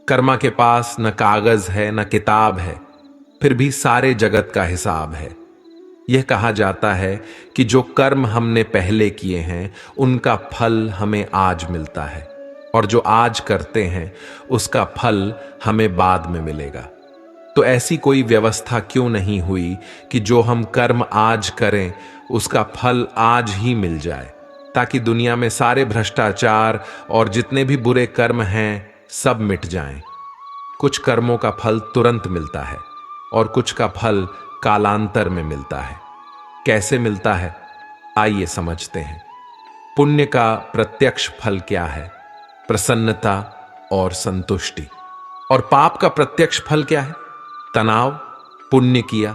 कर्मा के पास न कागज है न किताब है, फिर भी सारे जगत का हिसाब है। यह कहा जाता है कि जो कर्म हमने पहले किए हैं उनका फल हमें आज मिलता है, और जो आज करते हैं उसका फल हमें बाद में मिलेगा। तो ऐसी कोई व्यवस्था क्यों नहीं हुई कि जो हम कर्म आज करें उसका फल आज ही मिल जाए, ताकि दुनिया में सारे भ्रष्टाचार और जितने भी बुरे कर्म हैं सब मिट जाएं। कुछ कर्मों का फल तुरंत मिलता है और कुछ का फल कालांतर में मिलता है। कैसे मिलता है, आइए समझते हैं। पुण्य का प्रत्यक्ष फल क्या है? प्रसन्नता और संतुष्टि। और पाप का प्रत्यक्ष फल क्या है? तनाव। पुण्य किया,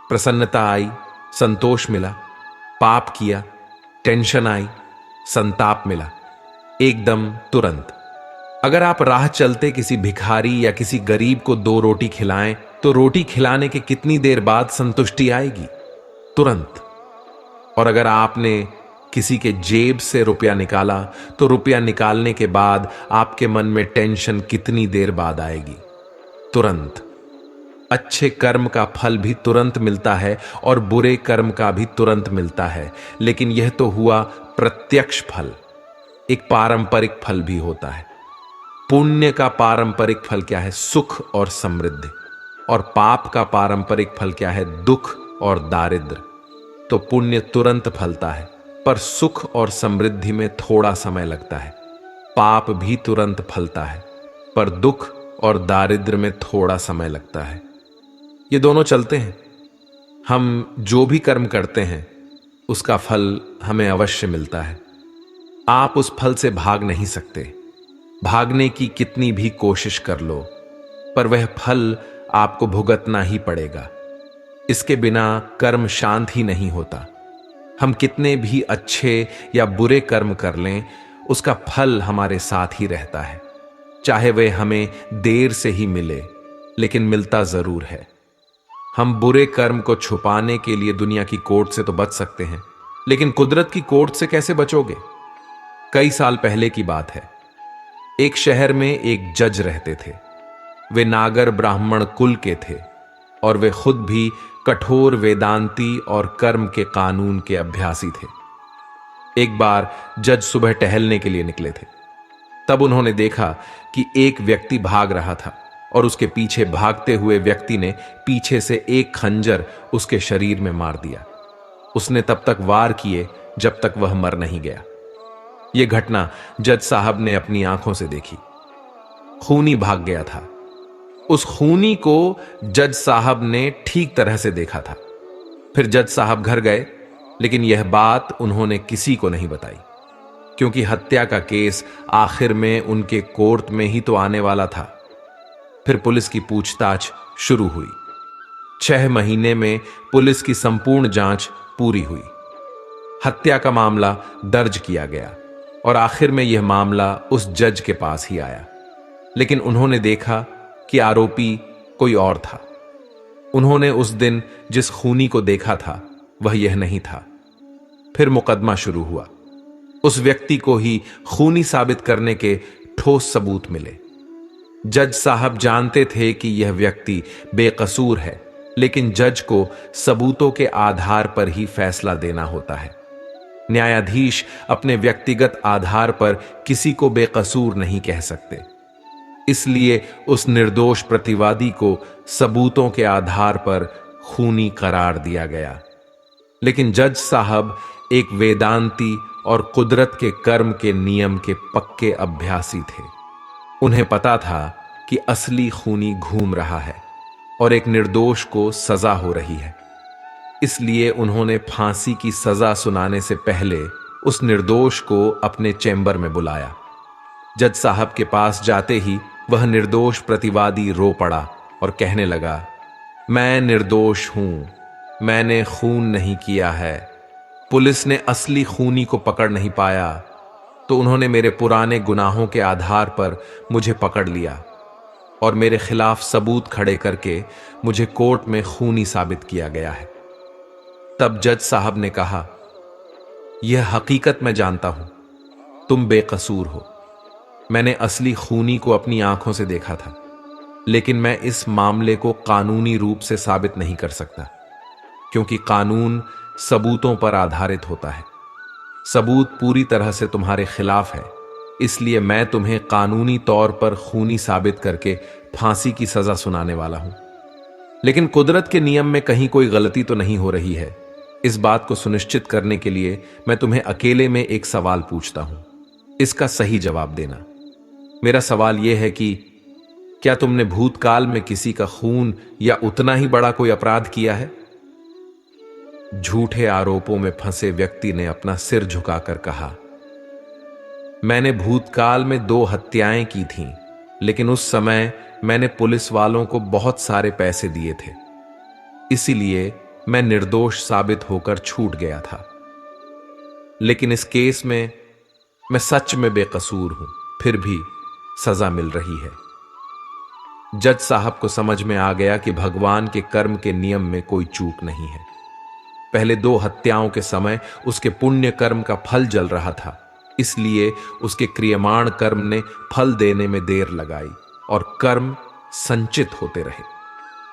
प्रसन्नता आई, संतोष मिला। पाप किया, टेंशन आई, संताप मिला, एकदम तुरंत। अगर आप राह चलते किसी भिखारी या किसी गरीब को 2 रोटी खिलाएं तो रोटी खिलाने के कितनी देर बाद संतुष्टि आएगी? तुरंत। और अगर आपने किसी के जेब से रुपया निकाला तो रुपया निकालने के बाद आपके मन में टेंशन कितनी देर बाद आएगी? तुरंत। अच्छे कर्म का फल भी तुरंत मिलता है और बुरे कर्म का भी तुरंत मिलता है, लेकिन यह तो हुआ प्रत्यक्ष फल। एक पारंपरिक फल भी होता है। पुण्य का पारंपरिक फल क्या है? सुख और समृद्धि। और पाप का पारंपरिक फल क्या है? दुख और दारिद्र। तो पुण्य तुरंत फलता है, पर सुख और समृद्धि में थोड़ा समय लगता है। पाप भी तुरंत फलता है, पर दुख और दारिद्र में थोड़ा समय लगता है। ये दोनों चलते हैं। हम जो भी कर्म करते हैं उसका फल हमें अवश्य मिलता है। आप उस फल से भाग नहीं सकते। भागने की कितनी भी कोशिश कर लो, पर वह फल आपको भुगतना ही पड़ेगा। इसके बिना कर्म शांत ही नहीं होता। हम कितने भी अच्छे या बुरे कर्म कर लें, उसका फल हमारे साथ ही रहता है। चाहे वह हमें देर से ही मिले, लेकिन मिलता जरूर है। हम बुरे कर्म को छुपाने के लिए दुनिया की कोर्ट से तो बच सकते हैं, लेकिन कुदरत की कोर्ट से कैसे बचोगे? कई साल पहले की बात है। एक शहर में एक जज रहते थे। वे नागर ब्राह्मण कुल के थे और वे खुद भी कठोर वेदांती और कर्म के कानून के अभ्यासी थे। एक बार जज सुबह टहलने के लिए निकले थे। तब उन्होंने देखा कि एक व्यक्ति भाग रहा था और उसके पीछे भागते हुए व्यक्ति ने पीछे से एक खंजर उसके शरीर में मार दिया। उसने तब तक वार किए जब तक वह मर नहीं गया। यह घटना जज साहब ने अपनी आंखों से देखी। खूनी भाग गया था। उस खूनी को जज साहब ने ठीक तरह से देखा था। फिर जज साहब घर गए, लेकिन यह बात उन्होंने किसी को नहीं बताई, क्योंकि हत्या का केस आखिर में उनके कोर्ट में ही तो आने वाला था। फिर पुलिस की पूछताछ शुरू हुई। 6 महीने में पुलिस की संपूर्ण जांच पूरी हुई। हत्या का मामला दर्ज किया गया और आखिर में यह मामला उस जज के पास ही आया। लेकिन उन्होंने देखा कि आरोपी कोई और था। उन्होंने उस दिन जिस खूनी को देखा था वह यह नहीं था। फिर मुकदमा शुरू हुआ। उस व्यक्ति को ही खूनी साबित करने के ठोस सबूत मिले। जज साहब जानते थे कि यह व्यक्ति बेकसूर है, लेकिन जज को सबूतों के आधार पर ही फैसला देना होता है। न्यायाधीश अपने व्यक्तिगत आधार पर किसी को बेकसूर नहीं कह सकते। इसलिए उस निर्दोष प्रतिवादी को सबूतों के आधार पर खूनी करार दिया गया। लेकिन जज साहब एक वेदांती और कुदरत के कर्म के नियम के पक्के अभ्यासी थे। उन्हें पता था कि असली खूनी घूम रहा है और एक निर्दोष को सजा हो रही है। इसलिए उन्होंने फांसी की सजा सुनाने से पहले उस निर्दोष को अपने चैम्बर में बुलाया। जज साहब के पास जाते ही वह निर्दोष प्रतिवादी रो पड़ा और कहने लगा, मैं निर्दोष हूं, मैंने खून नहीं किया है। पुलिस ने असली खूनी को पकड़ नहीं पाया, तो उन्होंने मेरे पुराने गुनाहों के आधार पर मुझे पकड़ लिया और मेरे खिलाफ सबूत खड़े करके मुझे कोर्ट में खूनी साबित किया गया है। तब जज साहब ने कहा, यह हकीकत मैं जानता हूं, तुम बेकसूर हो, मैंने असली खूनी को अपनी आंखों से देखा था, लेकिन मैं इस मामले को कानूनी रूप से साबित नहीं कर सकता, क्योंकि कानून सबूतों पर आधारित होता है। सबूत पूरी तरह से तुम्हारे खिलाफ है, इसलिए मैं तुम्हें कानूनी तौर पर खूनी साबित करके फांसी की सजा सुनाने वाला हूं। लेकिन कुदरत के नियम में कहीं कोई गलती तो नहीं हो रही है। इस बात को सुनिश्चित करने के लिए मैं तुम्हें अकेले में एक सवाल पूछता हूं, इसका सही जवाब देना। मेरा सवाल यह है कि क्या तुमने भूतकाल में किसी का खून या उतना ही बड़ा कोई अपराध किया है? झूठे आरोपों में फंसे व्यक्ति ने अपना सिर झुकाकर कहा, मैंने भूतकाल में 2 हत्याएं की थीं, लेकिन उस समय मैंने पुलिस वालों को बहुत सारे पैसे दिए थे, इसीलिए मैं निर्दोष साबित होकर छूट गया था। लेकिन इस केस में मैं सच में बेकसूर हूं, फिर भी सजा मिल रही है। जज साहब को समझ में आ गया कि भगवान के कर्म के नियम में कोई चूक नहीं है। पहले 2 हत्याओं के समय उसके पुण्य कर्म का फल जल रहा था, इसलिए उसके क्रियमाण कर्म ने फल देने में देर लगाई और कर्म संचित होते रहे।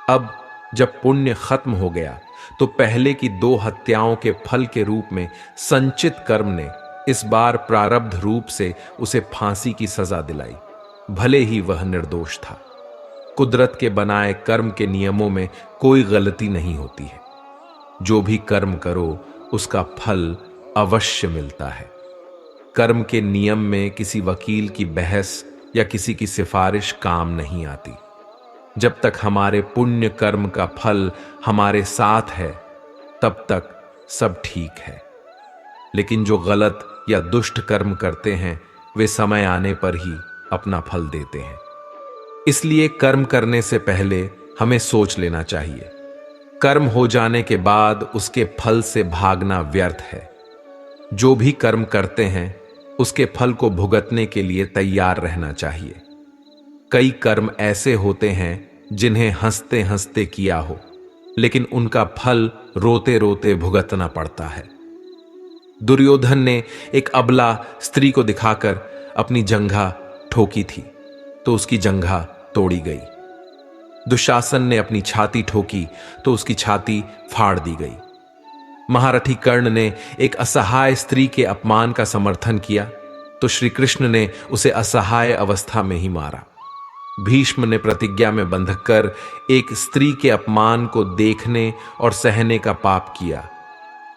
अब जब पुण्य खत्म हो गया तो पहले की 2 हत्याओं के फल के रूप में संचित कर्म ने इस बार प्रारब्ध रूप से उसे फांसी की सजा दिलाई, भले ही वह निर्दोष था। कुदरत के बनाए कर्म के नियमों में कोई गलती नहीं होती है। जो भी कर्म करो उसका फल अवश्य मिलता है। कर्म के नियम में किसी वकील की बहस या किसी की सिफारिश काम नहीं आती। जब तक हमारे पुण्य कर्म का फल हमारे साथ है, तब तक सब ठीक है। लेकिन जो गलत या दुष्ट कर्म करते हैं, वे समय आने पर ही अपना फल देते हैं। इसलिए कर्म करने से पहले हमें सोच लेना चाहिए। कर्म हो जाने के बाद उसके फल से भागना व्यर्थ है। जो भी कर्म करते हैं उसके फल को भुगतने के लिए तैयार रहना चाहिए। कई कर्म ऐसे होते हैं जिन्हें हंसते हंसते किया हो, लेकिन उनका फल रोते रोते भुगतना पड़ता है। दुर्योधन ने एक अबला स्त्री को दिखाकर अपनी जंघा ठोकी थी, तो उसकी जंघा तोड़ी गई। दुशासन ने अपनी छाती ठोकी तो उसकी छाती फाड़ दी गई। महारथी कर्ण ने एक असहाय स्त्री के अपमान का समर्थन किया तो श्री कृष्ण ने उसे असहाय अवस्था में ही मारा। भीष्म ने प्रतिज्ञा में बंधकर एक स्त्री के अपमान को देखने और सहने का पाप किया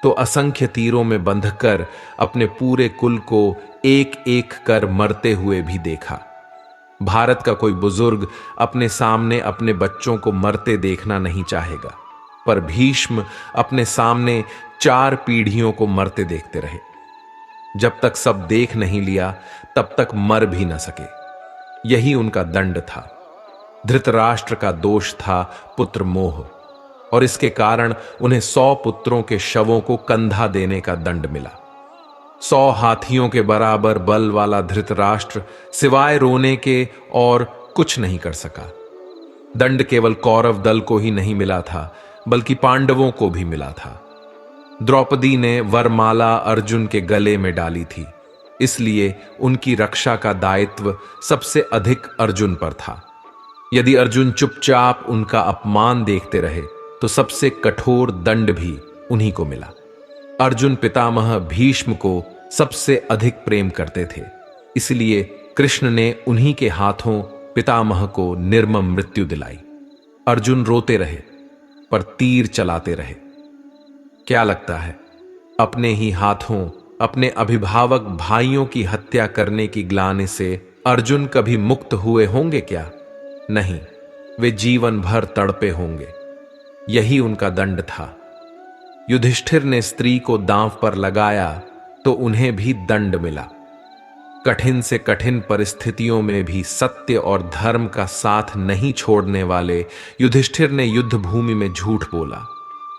तो असंख्य तीरों में बंधकर अपने पूरे कुल को एक एक कर मरते हुए भी देखा। भारत का कोई बुजुर्ग अपने सामने अपने बच्चों को मरते देखना नहीं चाहेगा, पर भीष्म अपने सामने 4 पीढ़ियों को मरते देखते रहे। जब तक सब देख नहीं लिया तब तक मर भी न सके। यही उनका दंड था। धृतराष्ट्र का दोष था पुत्र मोह, और इसके कारण उन्हें 100 पुत्रों के शवों को कंधा देने का दंड मिला। 100 हाथियों के बराबर बल वाला धृतराष्ट्र सिवाय रोने के और कुछ नहीं कर सका। दंड केवल कौरव दल को ही नहीं मिला था, बल्कि पांडवों को भी मिला था। द्रौपदी ने वरमाला अर्जुन के गले में डाली थी, इसलिए उनकी रक्षा का दायित्व सबसे अधिक अर्जुन पर था। यदि अर्जुन चुपचाप उनका अपमान देखते रहे तो सबसे कठोर दंड भी उन्हीं को मिला। अर्जुन पितामह भीष्म को सबसे अधिक प्रेम करते थे, इसलिए कृष्ण ने उन्हीं के हाथों पितामह को निर्मम मृत्यु दिलाई। अर्जुन रोते रहे पर तीर चलाते रहे। क्या लगता है, अपने ही हाथों अपने अभिभावक भाइयों की हत्या करने की ग्लानि से अर्जुन कभी मुक्त हुए होंगे क्या? नहीं, वे जीवन भर तड़पे होंगे। यही उनका दंड था। युधिष्ठिर ने स्त्री को दांव पर लगाया तो उन्हें भी दंड मिला। कठिन से कठिन परिस्थितियों में भी सत्य और धर्म का साथ नहीं छोड़ने वाले युधिष्ठिर ने युद्ध भूमि में झूठ बोला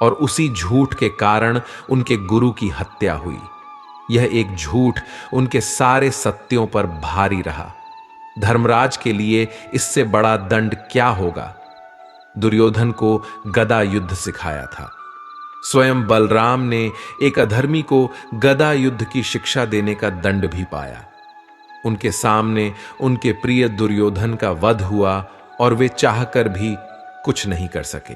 और उसी झूठ के कारण उनके गुरु की हत्या हुई। यह एक झूठ उनके सारे सत्यों पर भारी रहा। धर्मराज के लिए इससे बड़ा दंड क्या होगा? दुर्योधन को गदा युद्ध सिखाया था। स्वयं बलराम ने एक अधर्मी को गदा युद्ध की शिक्षा देने का दंड भी पाया। उनके सामने उनके प्रिय दुर्योधन का वध हुआ और वे चाहकर भी कुछ नहीं कर सके।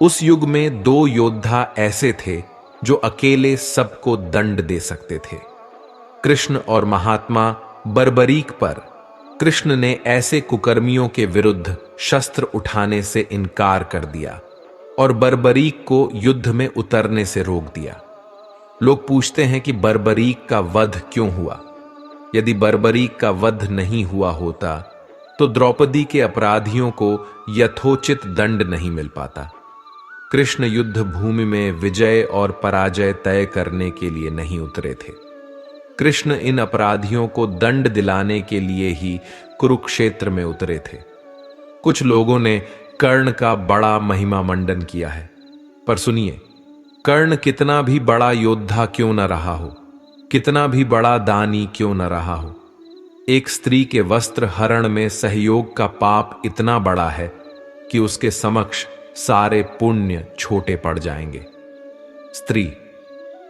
उस युग में दो योद्धा ऐसे थे जो अकेले सबको दंड दे सकते थे, कृष्ण और महात्मा बर्बरीक पर। कृष्ण ने ऐसे कुकर्मियों के विरुद्ध शस्त्र उठाने से इनकार कर दिया और बर्बरीक को युद्ध में उतरने से रोक दिया। लोग पूछते हैं कि बर्बरीक का वध क्यों हुआ। यदि बर्बरीक का वध नहीं हुआ होता तो द्रौपदी के अपराधियों को यथोचित दंड नहीं मिल पाता। कृष्ण युद्ध भूमि में विजय और पराजय तय करने के लिए नहीं उतरे थे। कृष्ण इन अपराधियों को दंड दिलाने के लिए ही कुरुक्षेत्र में उतरे थे। कुछ लोगों ने कर्ण का बड़ा महिमा मंडन किया है, पर सुनिए, कर्ण कितना भी बड़ा योद्धा क्यों न रहा हो, कितना भी बड़ा दानी क्यों न रहा हो, एक स्त्री के वस्त्र हरण में सहयोग का पाप इतना बड़ा है कि उसके समक्ष सारे पुण्य छोटे पड़ जाएंगे। स्त्री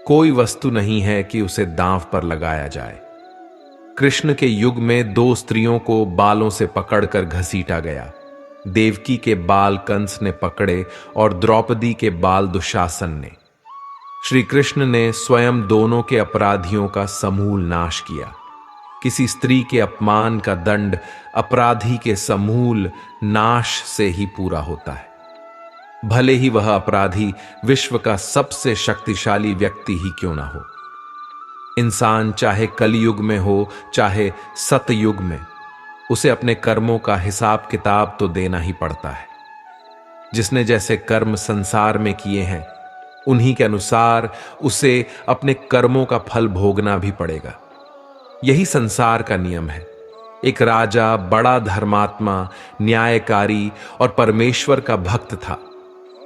कोई वस्तु नहीं है कि उसे दांव पर लगाया जाए। कृष्ण के युग में दो स्त्रियों को बालों से पकड़कर घसीटा गया। देवकी के बाल कंस ने पकड़े और द्रौपदी के बाल दुशासन ने। श्री कृष्ण ने स्वयं दोनों के अपराधियों का समूल नाश किया। किसी स्त्री के अपमान का दंड अपराधी के समूल नाश से ही पूरा होता है, भले ही वह अपराधी विश्व का सबसे शक्तिशाली व्यक्ति ही क्यों ना हो। इंसान चाहे कलयुग में हो चाहे सतयुग में, उसे अपने कर्मों का हिसाब किताब तो देना ही पड़ता है। जिसने जैसे कर्म संसार में किए हैं उन्हीं के अनुसार उसे अपने कर्मों का फल भोगना भी पड़ेगा। यही संसार का नियम है। एक राजा बड़ा धर्मात्मा, न्यायकारी और परमेश्वर का भक्त था।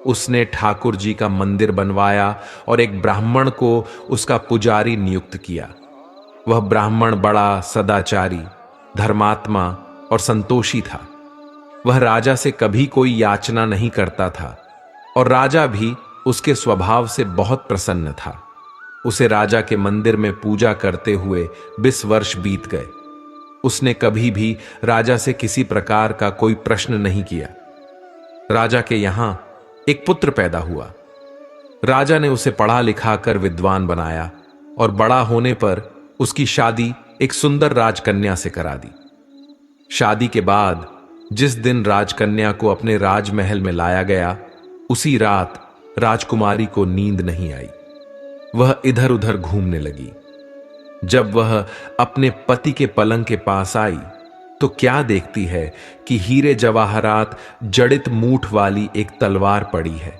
उसने ठाकुर जी का मंदिर बनवाया और एक ब्राह्मण को उसका पुजारी नियुक्त किया। वह ब्राह्मण बड़ा सदाचारी, धर्मात्मा और संतोषी था। वह राजा से कभी कोई याचना नहीं करता था और राजा भी उसके स्वभाव से बहुत प्रसन्न था। उसे राजा के मंदिर में पूजा करते हुए 20 वर्ष बीत गए। उसने कभी भी राजा से किसी प्रकार का कोई प्रश्न नहीं किया। राजा के यहां एक पुत्र पैदा हुआ। राजा ने उसे पढ़ा लिखा कर विद्वान बनाया और बड़ा होने पर उसकी शादी एक सुंदर राजकन्या से करा दी। शादी के बाद जिस दिन राजकन्या को अपने राजमहल में लाया गया, उसी रात राजकुमारी को नींद नहीं आई। वह इधर उधर घूमने लगी। जब वह अपने पति के पलंग के पास आई तो क्या देखती है कि हीरे जवाहरात जड़ित मूठ वाली एक तलवार पड़ी है।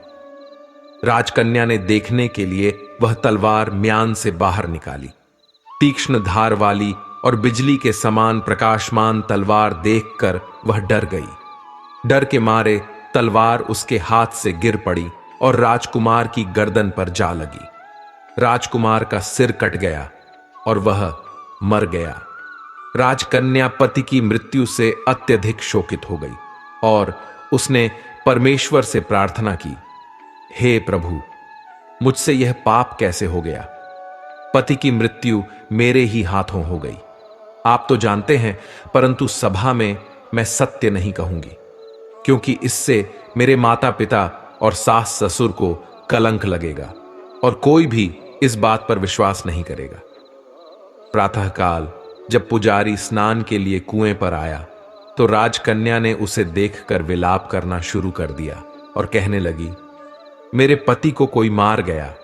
राजकन्या ने देखने के लिए वह तलवार म्यान से बाहर निकाली। तीक्ष्ण धार वाली और बिजली के समान प्रकाशमान तलवार देखकर वह डर गई। डर के मारे तलवार उसके हाथ से गिर पड़ी और राजकुमार की गर्दन पर जा लगी। राजकुमार का सिर कट गया और वह मर गया। राजकन्या पति की मृत्यु से अत्यधिक शोकित हो गई और उसने परमेश्वर से प्रार्थना की, हे प्रभु, मुझसे यह पाप कैसे हो गया? पति की मृत्यु मेरे ही हाथों हो गई। आप तो जानते हैं, परंतु सभा में मैं सत्य नहीं कहूंगी, क्योंकि इससे मेरे माता पिता और सास ससुर को कलंक लगेगा और कोई भी इस बात पर विश्वास नहीं करेगा। प्रातःकाल जब पुजारी स्नान के लिए कुएं पर आया तो राजकन्या ने उसे देखकर विलाप करना शुरू कर दिया और कहने लगी, मेरे पति को कोई मार गया।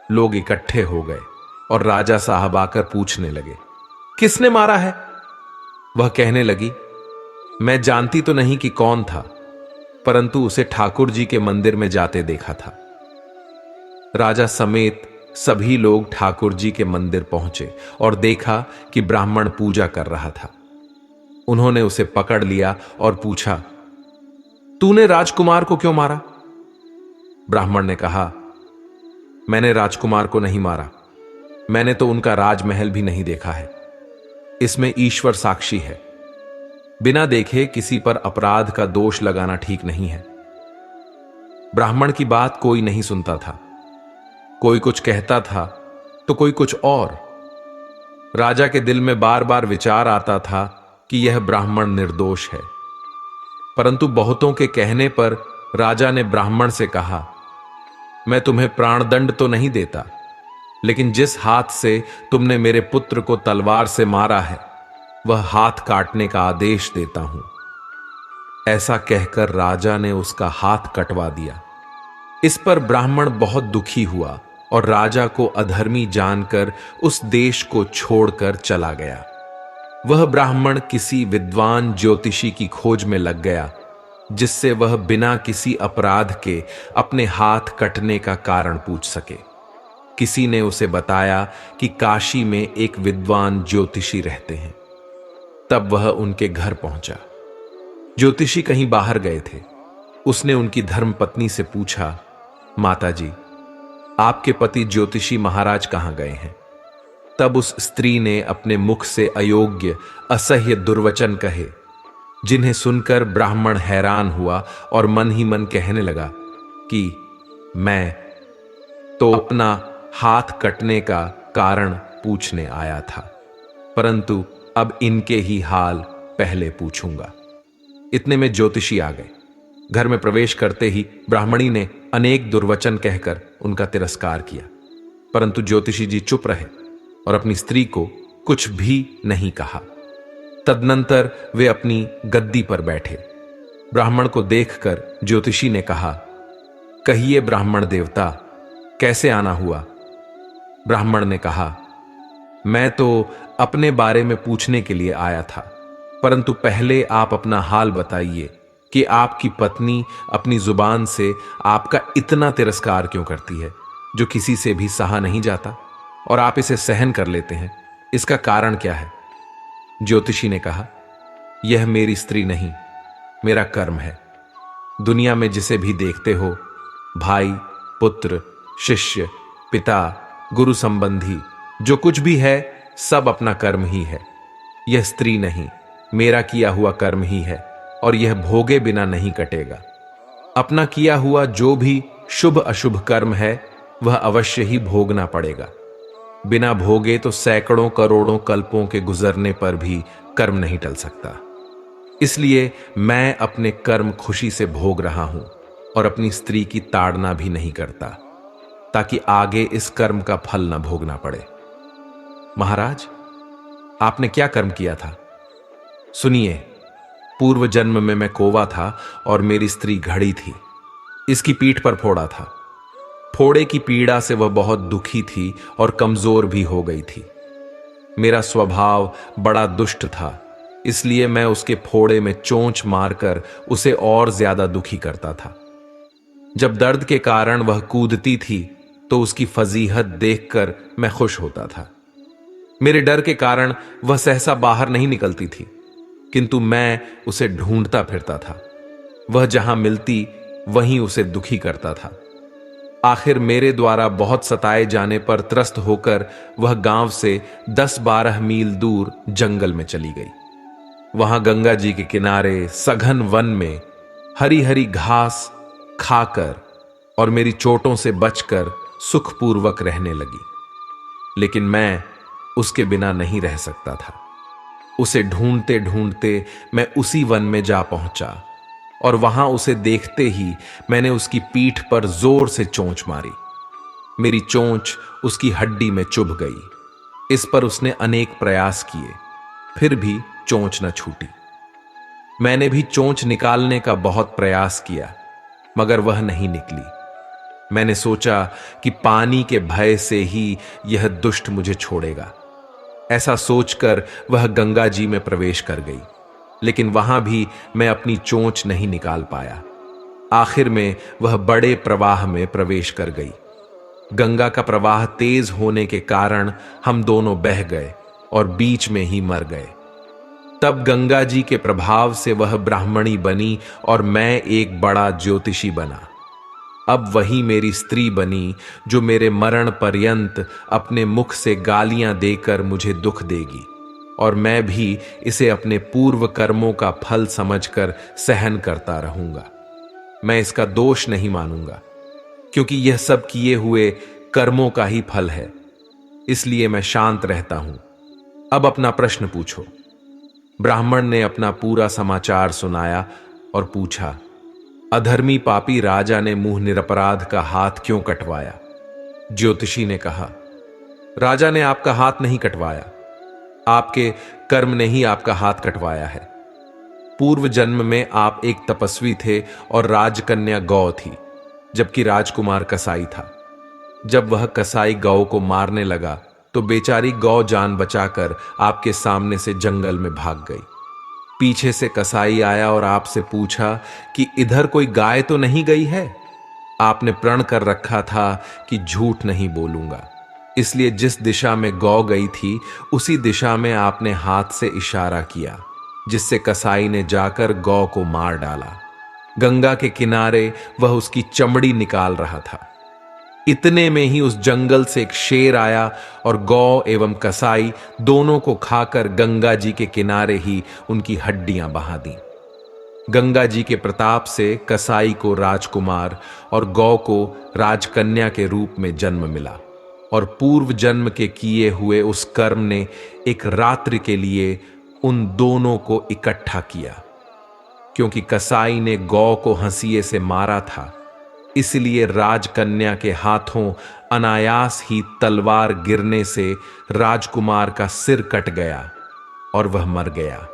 लोग इकट्ठे हो गए और राजा साहब आकर पूछने लगे, किसने मारा है? वह कहने लगी, मैं जानती तो नहीं कि कौन था, परंतु उसे ठाकुर जी के मंदिर में जाते देखा था। राजा समेत सभी लोग ठाकुर जी के मंदिर पहुंचे और देखा कि ब्राह्मण पूजा कर रहा था। उन्होंने उसे पकड़ लिया और पूछा, तूने राजकुमार को क्यों मारा? ब्राह्मण ने कहा, मैंने राजकुमार को नहीं मारा, मैंने तो उनका राजमहल भी नहीं देखा है। इसमें ईश्वर साक्षी है। बिना देखे किसी पर अपराध का दोष लगाना ठीक नहीं है। ब्राह्मण की बात कोई नहीं सुनता था। कोई कुछ कहता था तो कोई कुछ और। राजा के दिल में बार बार विचार आता था कि यह ब्राह्मण निर्दोष है, परंतु बहुतों के कहने पर राजा ने ब्राह्मण से कहा, मैं तुम्हें प्राणदंड तो नहीं देता, लेकिन जिस हाथ से तुमने मेरे पुत्र को तलवार से मारा है वह हाथ काटने का आदेश देता हूं। ऐसा कहकर राजा ने उसका हाथ कटवा दिया। इस पर ब्राह्मण बहुत दुखी हुआ और राजा को अधर्मी जानकर उस देश को छोड़कर चला गया। वह ब्राह्मण किसी विद्वान ज्योतिषी की खोज में लग गया, जिससे वह बिना किसी अपराध के अपने हाथ कटने का कारण पूछ सके। किसी ने उसे बताया कि काशी में एक विद्वान ज्योतिषी रहते हैं। तब वह उनके घर पहुंचा। ज्योतिषी कहीं बाहर गए थे। उसने उनकी धर्मपत्नी से पूछा, माताजी, आपके पति ज्योतिषी महाराज कहां गए हैं? तब उस स्त्री ने अपने मुख से अयोग्य असह्य दुर्वचन कहे, जिन्हें सुनकर ब्राह्मण हैरान हुआ और मन ही मन कहने लगा कि मैं तो अपना हाथ कटने का कारण पूछने आया था, परंतु अब इनके ही हाल पहले पूछूंगा। इतने में ज्योतिषी आ गए। घर में प्रवेश करते ही ब्राह्मणी ने अनेक दुर्वचन कहकर उनका तिरस्कार किया, परंतु ज्योतिषी जी चुप रहे और अपनी स्त्री को कुछ भी नहीं कहा। तदनंतर वे अपनी गद्दी पर बैठे। ब्राह्मण को देखकर ज्योतिषी ने कहा, कहिए ब्राह्मण देवता, कैसे आना हुआ? ब्राह्मण ने कहा, मैं तो अपने बारे में पूछने के लिए आया था, परंतु पहले आप अपना हाल बताइए कि आपकी पत्नी अपनी जुबान से आपका इतना तिरस्कार क्यों करती है, जो किसी से भी सहा नहीं जाता, और आप इसे सहन कर लेते हैं। इसका कारण क्या है? ज्योतिषी ने कहा, यह मेरी स्त्री नहीं, मेरा कर्म है। दुनिया में जिसे भी देखते हो, भाई, पुत्र, शिष्य, पिता, गुरु संबंधी, जो कुछ भी है, सब अपना कर्म ही है। यह स्त्री नहीं, मेरा किया हुआ कर्म ही है, और यह भोगे बिना नहीं कटेगा। अपना किया हुआ जो भी शुभ अशुभ कर्म है, वह अवश्य ही भोगना पड़ेगा। बिना भोगे तो सैकड़ों करोड़ों कल्पों के गुजरने पर भी कर्म नहीं टल सकता। इसलिए मैं अपने कर्म खुशी से भोग रहा हूं और अपनी स्त्री की ताड़ना भी नहीं करता, ताकि आगे इस कर्म का फल न भोगना पड़े। महाराज, आपने क्या कर्म किया था? सुनिए, पूर्व जन्म में मैं कौवा था और मेरी स्त्री घड़ी थी। इसकी पीठ पर फोड़ा था। फोड़े की पीड़ा से वह बहुत दुखी थी और कमजोर भी हो गई थी। मेरा स्वभाव बड़ा दुष्ट था, इसलिए मैं उसके फोड़े में चोंच मारकर उसे और ज्यादा दुखी करता था। जब दर्द के कारण वह कूदती थी तो उसकी फजीहत देखकर मैं खुश होता था। मेरे डर के कारण वह सहसा बाहर नहीं निकलती थी, किंतु मैं उसे ढूंढता फिरता था। वह जहां मिलती वहीं उसे दुखी करता था। आखिर मेरे द्वारा बहुत सताए जाने पर त्रस्त होकर वह गांव से 10-12 मील दूर जंगल में चली गई। वहां गंगा जी के किनारे सघन वन में हरी हरी घास खाकर और मेरी चोटों से बचकर सुखपूर्वक रहने लगी। लेकिन मैं उसके बिना नहीं रह सकता था। उसे ढूंढते ढूंढते मैं उसी वन में जा पहुंचा और वहां उसे देखते ही मैंने उसकी पीठ पर जोर से चोंच मारी। मेरी चोंच उसकी हड्डी में चुभ गई। इस पर उसने अनेक प्रयास किए, फिर भी चोंच न छूटी। मैंने भी चोंच निकालने का बहुत प्रयास किया, मगर वह नहीं निकली। मैंने सोचा कि पानी के भय से ही यह दुष्ट मुझे छोड़ेगा। ऐसा सोचकर वह गंगा जी में प्रवेश कर गई, लेकिन वहां भी मैं अपनी चोंच नहीं निकाल पाया। आखिर में वह बड़े प्रवाह में प्रवेश कर गई। गंगा का प्रवाह तेज होने के कारण हम दोनों बह गए और बीच में ही मर गए। तब गंगा जी के प्रभाव से वह ब्राह्मणी बनी और मैं एक बड़ा ज्योतिषी बना। अब वही मेरी स्त्री बनी जो मेरे मरण पर्यंत अपने मुख से गालियां देकर मुझे दुख देगी, और मैं भी इसे अपने पूर्व कर्मों का फल समझकर सहन करता रहूंगा। मैं इसका दोष नहीं मानूंगा, क्योंकि यह सब किए हुए कर्मों का ही फल है। इसलिए मैं शांत रहता हूं। अब अपना प्रश्न पूछो। ब्राह्मण ने अपना पूरा समाचार सुनाया और पूछा, अधर्मी पापी राजा ने मुंह निरपराध का हाथ क्यों कटवाया? ज्योतिषी ने कहा, राजा ने आपका हाथ नहीं कटवाया, आपके कर्म ने ही आपका हाथ कटवाया है। पूर्व जन्म में आप एक तपस्वी थे और राजकन्या गौ थी, जबकि राजकुमार कसाई था। जब वह कसाई गौ को मारने लगा तो बेचारी गौ जान बचाकर आपके सामने से जंगल में भाग गई। पीछे से कसाई आया और आपसे पूछा कि इधर कोई गाय तो नहीं गई है? आपने प्रण कर रखा था कि झूठ नहीं बोलूंगा, इसलिए जिस दिशा में गौ गई थी उसी दिशा में आपने हाथ से इशारा किया, जिससे कसाई ने जाकर गौ को मार डाला। गंगा के किनारे वह उसकी चमड़ी निकाल रहा था। इतने में ही उस जंगल से एक शेर आया और गौ एवं कसाई दोनों को खाकर गंगा जी के किनारे ही उनकी हड्डियां बहा दी। गंगा जी के प्रताप से कसाई को राजकुमार और गौ को राजकन्या के रूप में जन्म मिला, और पूर्व जन्म के किए हुए उस कर्म ने एक रात्रि के लिए उन दोनों को इकट्ठा किया। क्योंकि कसाई ने गौ को हंसिए से मारा था, इसलिए राजकन्या के हाथों अनायास ही तलवार गिरने से राजकुमार का सिर कट गया और वह मर गया।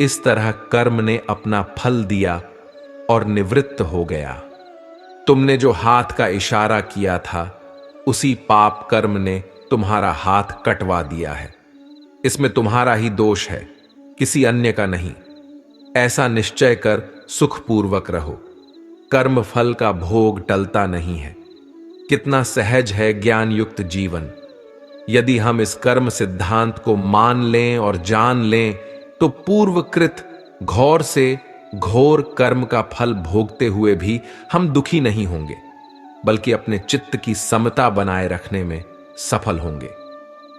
इस तरह कर्म ने अपना फल दिया और निवृत्त हो गया। तुमने जो हाथ का इशारा किया था उसी पाप कर्म ने तुम्हारा हाथ कटवा दिया है। इसमें तुम्हारा ही दोष है, किसी अन्य का नहीं। ऐसा निश्चय कर सुखपूर्वक रहो। कर्म फल का भोग टलता नहीं है। कितना सहज है ज्ञान युक्त जीवन। यदि हम इस कर्म सिद्धांत को मान लें और जान लें तो पूर्वकृत घोर से घोर कर्म का फल भोगते हुए भी हम दुखी नहीं होंगे, बल्कि अपने चित्त की समता बनाए रखने में सफल होंगे।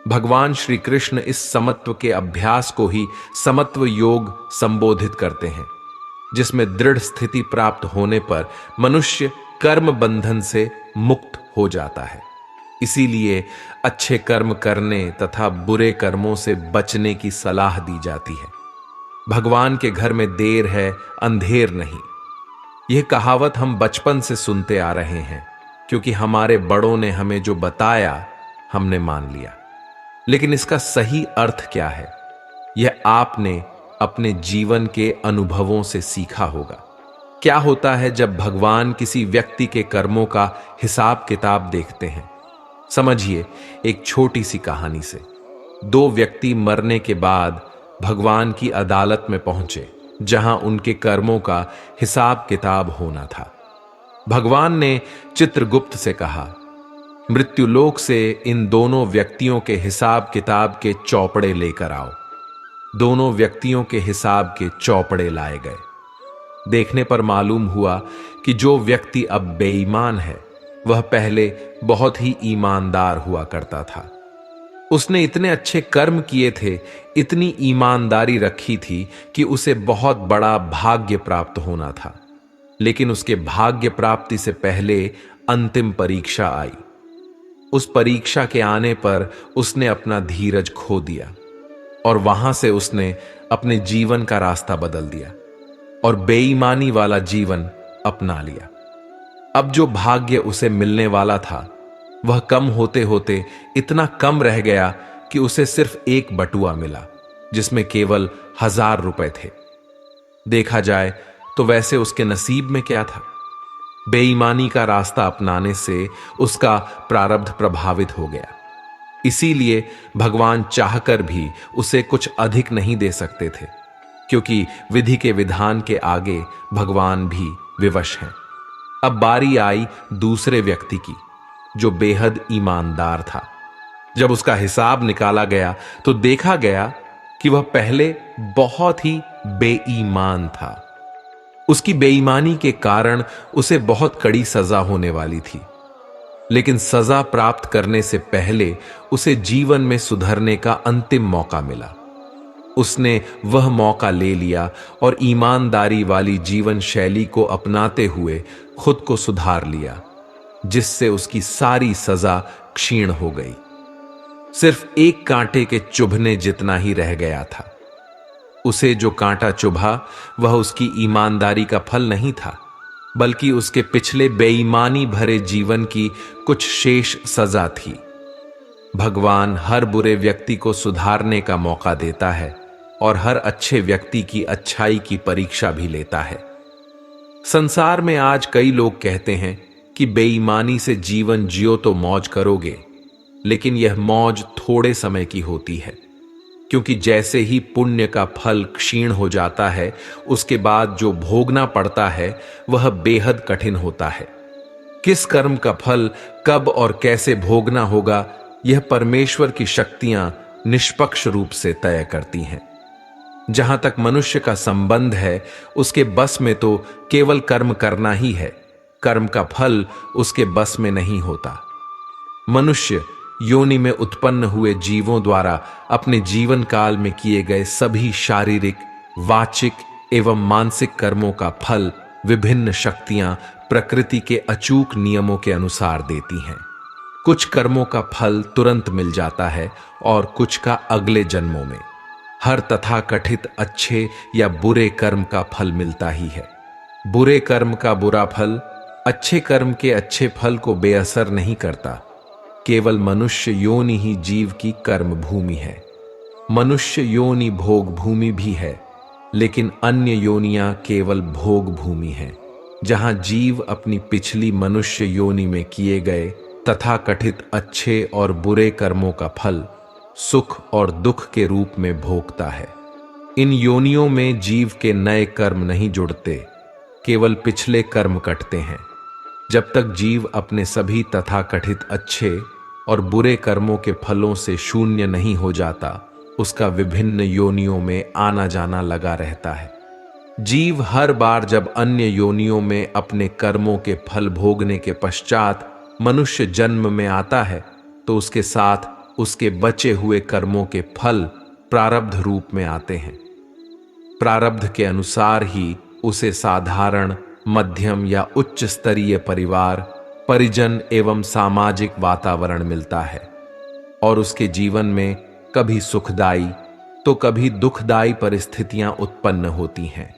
भगवान श्री कृष्ण इस समत्व के अभ्यास को ही समत्व योग संबोधित करते हैं, जिसमें दृढ़ स्थिति प्राप्त होने पर मनुष्य कर्म बंधन से मुक्त हो जाता है। इसीलिए अच्छे कर्म करने तथा बुरे कर्मों से बचने की सलाह दी जाती है। भगवान के घर में देर है, अंधेर नहीं। यह कहावत हम बचपन से सुनते आ रहे हैं, क्योंकि हमारे बड़ों ने हमें जो बताया हमने मान लिया। लेकिन इसका सही अर्थ क्या है, यह आपने अपने जीवन के अनुभवों से सीखा होगा। क्या होता है जब भगवान किसी व्यक्ति के कर्मों का हिसाब किताब देखते हैं? समझिए एक छोटी सी कहानी से। दो व्यक्ति मरने के बाद भगवान की अदालत में पहुंचे, जहां उनके कर्मों का हिसाब किताब होना था। भगवान ने चित्रगुप्त से कहा, मृत्युलोक से इन दोनों व्यक्तियों के हिसाब किताब के चौपड़े लेकर आओ। दोनों व्यक्तियों के हिसाब के चौपड़े लाए गए। देखने पर मालूम हुआ कि जो व्यक्ति अब बेईमान है वह पहले बहुत ही ईमानदार हुआ करता था। उसने इतने अच्छे कर्म किए थे, इतनी ईमानदारी रखी थी कि उसे बहुत बड़ा भाग्य प्राप्त होना था। लेकिन उसके भाग्य प्राप्ति से पहले अंतिम परीक्षा आई। उस परीक्षा के आने पर उसने अपना धीरज खो दिया और वहां से उसने अपने जीवन का रास्ता बदल दिया और बेईमानी वाला जीवन अपना लिया। अब जो भाग्य उसे मिलने वाला था वह कम होते होते इतना कम रह गया कि उसे सिर्फ एक बटुआ मिला, जिसमें केवल 1000 रुपए थे। देखा जाए तो वैसे उसके नसीब में क्या था? बेईमानी का रास्ता अपनाने से उसका प्रारब्ध प्रभावित हो गया। इसीलिए भगवान चाहकर भी उसे कुछ अधिक नहीं दे सकते थे, क्योंकि विधि के विधान के आगे भगवान भी विवश हैं। अब बारी आई दूसरे व्यक्ति की, जो बेहद ईमानदार था। जब उसका हिसाब निकाला गया तो देखा गया कि वह पहले बहुत ही बेईमान था। उसकी बेईमानी के कारण उसे बहुत कड़ी सजा होने वाली थी। लेकिन सजा प्राप्त करने से पहले उसे जीवन में सुधरने का अंतिम मौका मिला। उसने वह मौका ले लिया और ईमानदारी वाली जीवन शैली को अपनाते हुए खुद को सुधार लिया, जिससे उसकी सारी सजा क्षीण हो गई। सिर्फ एक कांटे के चुभने जितना ही रह गया था। उसे जो कांटा चुभा वह उसकी ईमानदारी का फल नहीं था, बल्कि उसके पिछले बेईमानी भरे जीवन की कुछ शेष सजा थी। भगवान हर बुरे व्यक्ति को सुधारने का मौका देता है और हर अच्छे व्यक्ति की अच्छाई की परीक्षा भी लेता है। संसार में आज कई लोग कहते हैं कि बेईमानी से जीवन जियो तो मौज करोगे, लेकिन यह मौज थोड़े समय की होती है, क्योंकि जैसे ही पुण्य का फल क्षीण हो जाता है, उसके बाद जो भोगना पड़ता है वह बेहद कठिन होता है। किस कर्म का फल कब और कैसे भोगना होगा, यह परमेश्वर की शक्तियां निष्पक्ष रूप से तय करती हैं। जहां तक मनुष्य का संबंध है, उसके बस में तो केवल कर्म करना ही है। कर्म का फल उसके बस में नहीं होता। मनुष्य योनि में उत्पन्न हुए जीवों द्वारा अपने जीवन काल में किए गए सभी शारीरिक, वाचिक एवं मानसिक कर्मों का फल विभिन्न शक्तियां प्रकृति के अचूक नियमों के अनुसार देती हैं। कुछ कर्मों का फल तुरंत मिल जाता है और कुछ का अगले जन्मों में। हर तथाकथित अच्छे या बुरे कर्म का फल मिलता ही है। बुरे कर्म का बुरा फल अच्छे कर्म के अच्छे फल को बेअसर नहीं करता। केवल मनुष्य योनि ही जीव की कर्म भूमि है। मनुष्य योनि भोग भूमि भी है, लेकिन अन्य योनियां केवल भोग भूमि हैं, जहां जीव अपनी पिछली मनुष्य योनि में किए गए तथाकथित अच्छे और बुरे कर्मों का फल सुख और दुख के रूप में भोगता है। इन योनियों में जीव के नए कर्म नहीं जुड़ते, केवल पिछले कर्म कटते हैं। जब तक जीव अपने सभी तथाकथित अच्छे और बुरे कर्मों के फलों से शून्य नहीं हो जाता, उसका विभिन्न योनियों में आना जाना लगा रहता है। जीव हर बार जब अन्य योनियों में अपने कर्मों के फल भोगने के पश्चात मनुष्य जन्म में आता है, तो उसके साथ उसके बचे हुए कर्मों के फल प्रारब्ध रूप में आते हैं। प्रारब्ध के अनुसार ही उसे साधारण, मध्यम या उच्च स्तरीय परिवार, परिजन एवं सामाजिक वातावरण मिलता है और उसके जीवन में कभी सुखदायी तो कभी दुखदायी परिस्थितियां उत्पन्न होती हैं।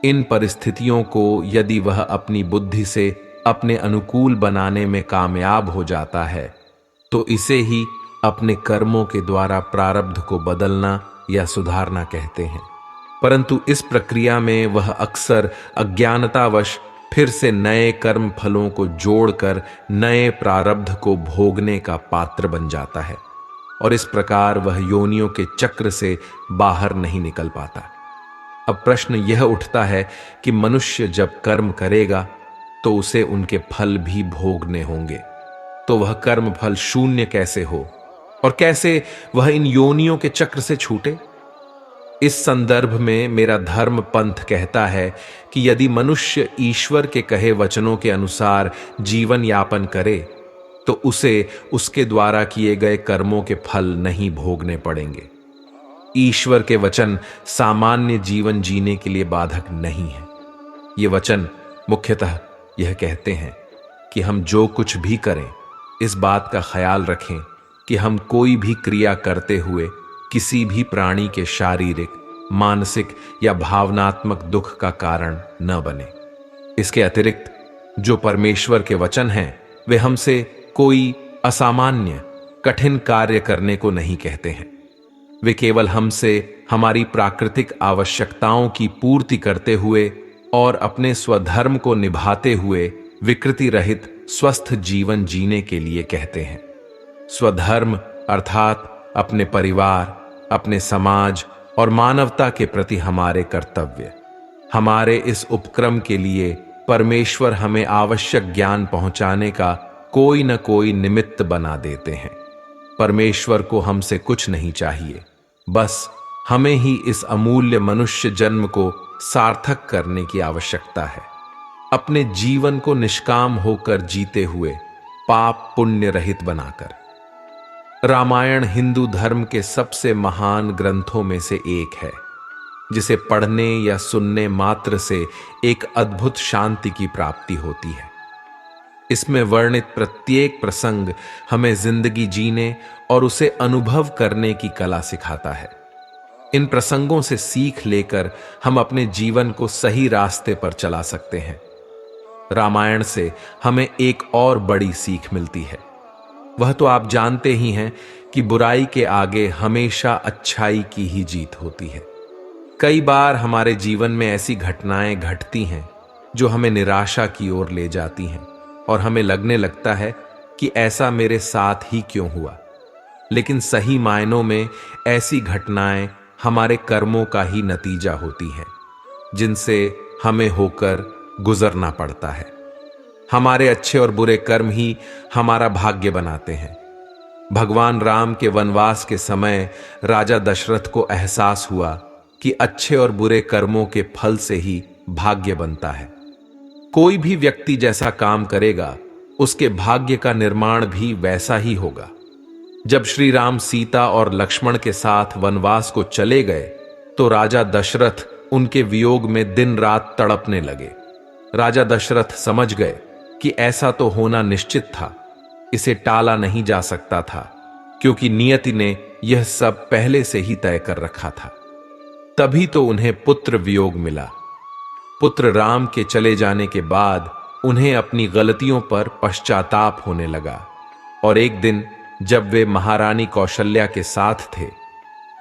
इन परिस्थितियों को यदि वह अपनी बुद्धि से अपने अनुकूल बनाने में कामयाब हो जाता है, तो इसे ही अपने कर्मों के द्वारा प्रारब्ध को बदलना या सुधारना कहते हैं। परंतु इस प्रक्रिया में वह अक्सर अज्ञानतावश फिर से नए कर्म फलों को जोड़कर नए प्रारब्ध को भोगने का पात्र बन जाता है और इस प्रकार वह योनियों के चक्र से बाहर नहीं निकल पाता। अब प्रश्न यह उठता है कि मनुष्य जब कर्म करेगा तो उसे उनके फल भी भोगने होंगे, तो वह कर्म फल शून्य कैसे हो और कैसे वह इन योनियों के चक्र से छूटे? इस संदर्भ में मेरा धर्म पंथ कहता है कि यदि मनुष्य ईश्वर के कहे वचनों के अनुसार जीवन यापन करे, तो उसे उसके द्वारा किए गए कर्मों के फल नहीं भोगने पड़ेंगे। ईश्वर के वचन सामान्य जीवन जीने के लिए बाधक नहीं है। ये वचन मुख्यतः यह कहते हैं कि हम जो कुछ भी करें, इस बात का ख्याल रखें कि हम कोई भी क्रिया करते हुए किसी भी प्राणी के शारीरिक, मानसिक या भावनात्मक दुख का कारण न बने। इसके अतिरिक्त जो परमेश्वर के वचन हैं, वे हमसे कोई असामान्य, कठिन कार्य करने को नहीं कहते हैं। वे केवल हमसे हमारी प्राकृतिक आवश्यकताओं की पूर्ति करते हुए और अपने स्वधर्म को निभाते हुए विकृति रहित स्वस्थ जीवन जीने के लिए कहते हैं। स्वधर्म अर्थात अपने परिवार, अपने समाज और मानवता के प्रति हमारे कर्तव्य। हमारे इस उपक्रम के लिए परमेश्वर हमें आवश्यक ज्ञान पहुंचाने का कोई न कोई निमित्त बना देते हैं। परमेश्वर को हमसे कुछ नहीं चाहिए, बस हमें ही इस अमूल्य मनुष्य जन्म को सार्थक करने की आवश्यकता है। अपने जीवन को निष्काम होकर जीते हुए, पाप पुण्य रहित बनाकर। रामायण हिंदू धर्म के सबसे महान ग्रंथों में से एक है, जिसे पढ़ने या सुनने मात्र से एक अद्भुत शांति की प्राप्ति होती है। इसमें वर्णित प्रत्येक प्रसंग हमें जिंदगी जीने और उसे अनुभव करने की कला सिखाता है। इन प्रसंगों से सीख लेकर हम अपने जीवन को सही रास्ते पर चला सकते हैं। रामायण से हमें एक और बड़ी सीख मिलती है। वह तो आप जानते ही हैं कि बुराई के आगे हमेशा अच्छाई की ही जीत होती है। कई बार हमारे जीवन में ऐसी घटनाएं घटती हैं जो हमें निराशा की ओर ले जाती हैं और हमें लगने लगता है कि ऐसा मेरे साथ ही क्यों हुआ। लेकिन सही मायनों में ऐसी घटनाएं हमारे कर्मों का ही नतीजा होती हैं, जिनसे हमें होकर गुजरना पड़ता है। हमारे अच्छे और बुरे कर्म ही हमारा भाग्य बनाते हैं। भगवान राम के वनवास के समय राजा दशरथ को एहसास हुआ कि अच्छे और बुरे कर्मों के फल से ही भाग्य बनता है। कोई भी व्यक्ति जैसा काम करेगा, उसके भाग्य का निर्माण भी वैसा ही होगा। जब श्री राम सीता और लक्ष्मण के साथ वनवास को चले गए, तो राजा दशरथ उनके वियोग में दिन रात तड़पने लगे। राजा दशरथ समझ गए कि ऐसा तो होना निश्चित था, इसे टाला नहीं जा सकता था, क्योंकि नियति ने यह सब पहले से ही तय कर रखा था। तभी तो उन्हें पुत्र वियोग मिला। पुत्र राम के चले जाने के बाद उन्हें अपनी गलतियों पर पश्चाताप होने लगा, और एक दिन जब वे महारानी कौशल्या के साथ थे,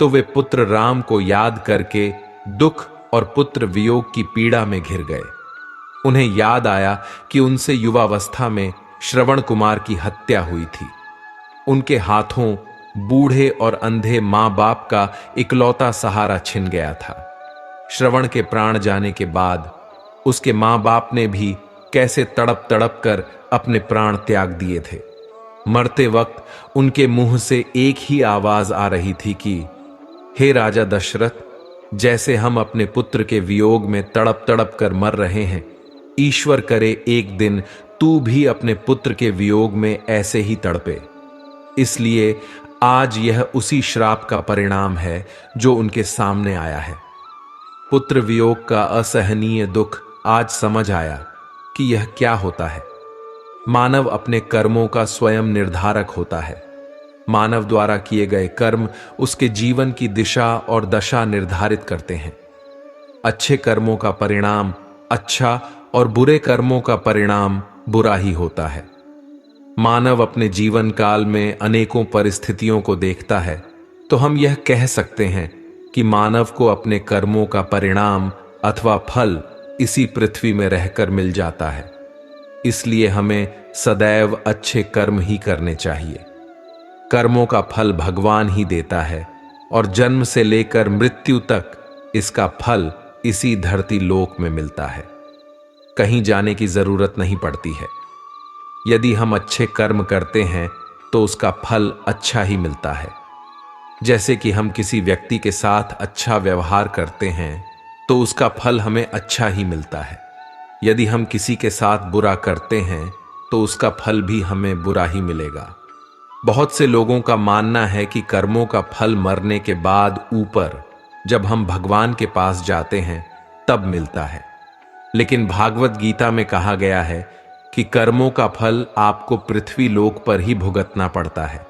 तो वे पुत्र राम को याद करके दुख और पुत्र वियोग की पीड़ा में घिर गए। उन्हें याद आया कि उनसे युवावस्था में श्रवण कुमार की हत्या हुई थी। उनके हाथों बूढ़े और अंधे मां बाप का इकलौता सहारा छिन गया था। श्रवण के प्राण जाने के बाद उसके मां बाप ने भी कैसे तड़प तड़प कर अपने प्राण त्याग दिए थे। मरते वक्त उनके मुंह से एक ही आवाज आ रही थी कि हे राजा दशरथ, जैसे हम अपने पुत्र के वियोग में तड़प तड़प कर मर रहे हैं, ईश्वर करे एक दिन तू भी अपने पुत्र के वियोग में ऐसे ही तड़पे। इसलिए आज यह उसी श्राप का परिणाम है जो उनके सामने आया है। पुत्र वियोग का असहनीय दुख आज समझ आया कि यह क्या होता है। मानव अपने कर्मों का स्वयं निर्धारक होता है। मानव द्वारा किए गए कर्म उसके जीवन की दिशा और दशा निर्धारित करते हैं। अच्छे कर्मों का परिणाम अच्छा और बुरे कर्मों का परिणाम बुरा ही होता है। मानव अपने जीवन काल में अनेकों परिस्थितियों को देखता है, तो हम यह कह सकते हैं कि मानव को अपने कर्मों का परिणाम अथवा फल इसी पृथ्वी में रहकर मिल जाता है। इसलिए हमें सदैव अच्छे कर्म ही करने चाहिए। कर्मों का फल भगवान ही देता है, और जन्म से लेकर मृत्यु तक इसका फल इसी धरती लोक में मिलता है। कहीं जाने की जरूरत नहीं पड़ती है। यदि हम अच्छे कर्म करते हैं तो उसका फल अच्छा ही मिलता है। जैसे कि हम किसी व्यक्ति के साथ अच्छा व्यवहार करते हैं तो उसका फल हमें अच्छा ही मिलता है। यदि हम किसी के साथ बुरा करते हैं तो उसका फल भी हमें बुरा ही मिलेगा। बहुत से लोगों का मानना है कि कर्मों का फल मरने के बाद ऊपर जब हम भगवान के पास जाते हैं तब मिलता है। लेकिन भागवत गीता में कहा गया है कि कर्मों का फल आपको पृथ्वी लोक पर ही भुगतना पड़ता है।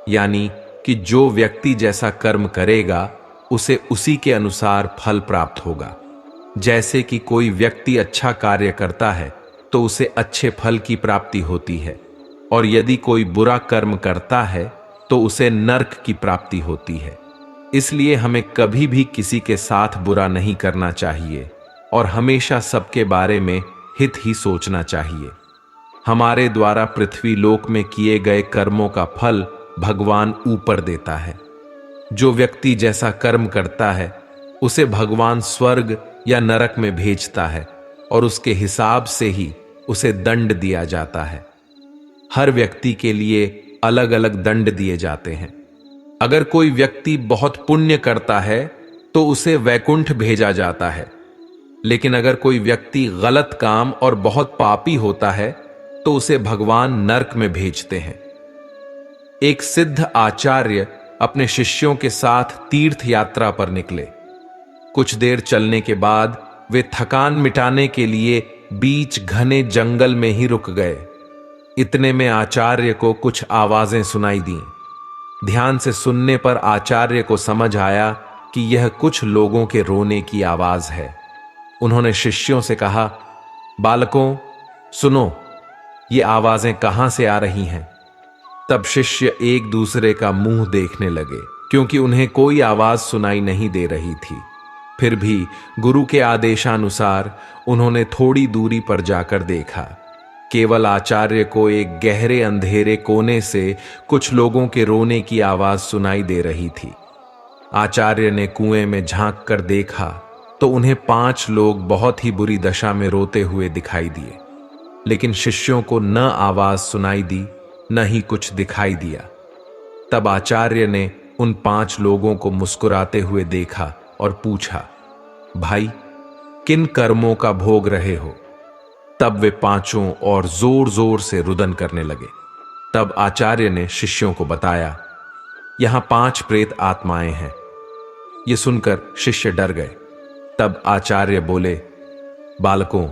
यानी कि जो व्यक्ति जैसा कर्म करेगा उसे उसी के अनुसार फल प्राप्त होगा। जैसे कि कोई व्यक्ति अच्छा कार्य करता है तो उसे अच्छे फल की प्राप्ति होती है, और यदि कोई बुरा कर्म करता है तो उसे नरक की प्राप्ति होती है। इसलिए हमें कभी भी किसी के साथ बुरा नहीं करना चाहिए और हमेशा सबके बारे में हित ही सोचना चाहिए। हमारे द्वारा पृथ्वी लोक में किए गए कर्मों का फल भगवान ऊपर देता है। जो व्यक्ति जैसा कर्म करता है उसे भगवान स्वर्ग या नरक में भेजता है, और उसके हिसाब से ही उसे दंड दिया जाता है। हर व्यक्ति के लिए अलग अलग दंड दिए जाते हैं। अगर कोई व्यक्ति बहुत पुण्य करता है तो उसे वैकुंठ भेजा जाता है, लेकिन अगर कोई व्यक्ति गलत काम और बहुत पापी होता है तो उसे भगवान नरक में भेजते हैं। एक सिद्ध आचार्य अपने शिष्यों के साथ तीर्थ यात्रा पर निकले। कुछ देर चलने के बाद वे थकान मिटाने के लिए बीच घने जंगल में ही रुक गए। इतने में आचार्य को कुछ आवाजें सुनाई दी। ध्यान से सुनने पर आचार्य को समझ आया कि यह कुछ लोगों के रोने की आवाज है। उन्होंने शिष्यों से कहा, बालकों सुनो, ये आवाजें कहां से आ रही हैं? तब शिष्य एक दूसरे का मुंह देखने लगे, क्योंकि उन्हें कोई आवाज सुनाई नहीं दे रही थी। फिर भी गुरु के आदेशानुसार उन्होंने थोड़ी दूरी पर जाकर देखा। केवल आचार्य को एक गहरे अंधेरे कोने से कुछ लोगों के रोने की आवाज सुनाई दे रही थी। आचार्य ने कुएं में झांक कर देखा तो उन्हें 5 लोग बहुत ही बुरी दशा में रोते हुए दिखाई दिए, लेकिन शिष्यों को न आवाज सुनाई दी न ही कुछ दिखाई दिया। तब आचार्य ने उन 5 लोगों को मुस्कुराते हुए देखा और पूछा, भाई किन कर्मों का भोग रहे हो? तब वे पांचों और जोर जोर से रुदन करने लगे। तब आचार्य ने शिष्यों को बताया, यहां 5 प्रेत आत्माएं हैं। ये सुनकर शिष्य डर गए। तब आचार्य बोले, बालकों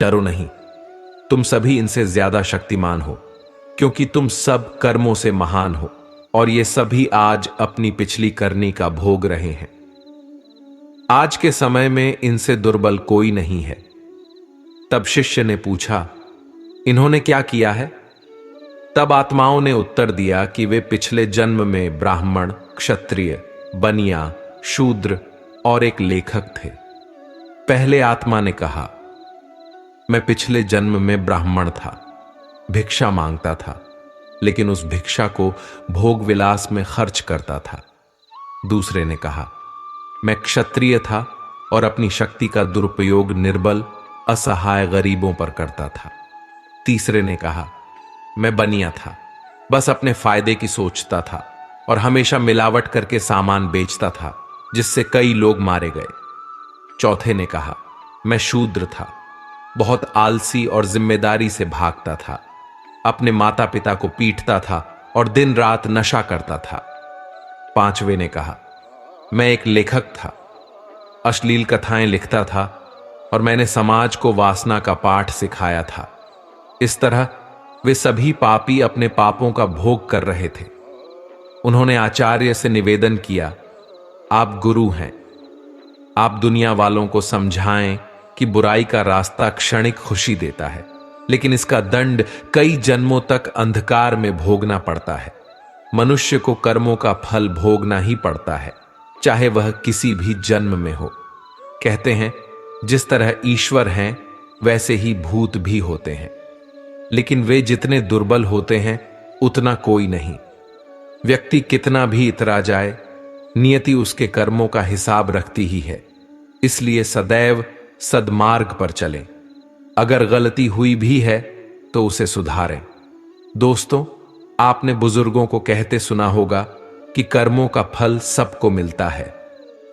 डरो नहीं, तुम सभी इनसे ज्यादा शक्तिमान हो, क्योंकि तुम सब कर्मों से महान हो और ये सभी आज अपनी पिछली करनी का भोग रहे हैं। आज के समय में इनसे दुर्बल कोई नहीं है। तब शिष्य ने पूछा, इन्होंने क्या किया है? तब आत्माओं ने उत्तर दिया कि वे पिछले जन्म में ब्राह्मण, क्षत्रिय, बनिया, शूद्र और एक लेखक थे। पहले आत्मा ने कहा, मैं पिछले जन्म में ब्राह्मण था, भिक्षा मांगता था, लेकिन उस भिक्षा को भोग विलास में खर्च करता था। दूसरे ने कहा, मैं क्षत्रिय था और अपनी शक्ति का दुरुपयोग निर्बल, असहाय गरीबों पर करता था। तीसरे ने कहा, मैं बनिया था, बस अपने फायदे की सोचता था और हमेशा मिलावट करके सामान बेचता था, जिससे कई लोग मारे गए। चौथे ने कहा, मैं शूद्र था, बहुत आलसी और जिम्मेदारी से भागता था, अपने माता पिता को पीटता था और दिन रात नशा करता था। पांचवे ने कहा, मैं एक लेखक था, अश्लील कथाएं लिखता था और मैंने समाज को वासना का पाठ सिखाया था। इस तरह वे सभी पापी अपने पापों का भोग कर रहे थे। उन्होंने आचार्य से निवेदन किया, आप गुरु हैं, आप दुनिया वालों को समझाएं कि बुराई का रास्ता क्षणिक खुशी देता है, लेकिन इसका दंड कई जन्मों तक अंधकार में भोगना पड़ता है। मनुष्य को कर्मों का फल भोगना ही पड़ता है, चाहे वह किसी भी जन्म में हो। कहते हैं, जिस तरह ईश्वर हैं वैसे ही भूत भी होते हैं, लेकिन वे जितने दुर्बल होते हैं उतना कोई नहीं। व्यक्ति कितना भी इतरा जाए, नियति उसके कर्मों का हिसाब रखती ही है। इसलिए सदैव सद्मार्ग पर चलें। अगर गलती हुई भी है तो उसे सुधारें। दोस्तों, आपने बुजुर्गों को कहते सुना होगा कि कर्मों का फल सबको मिलता है।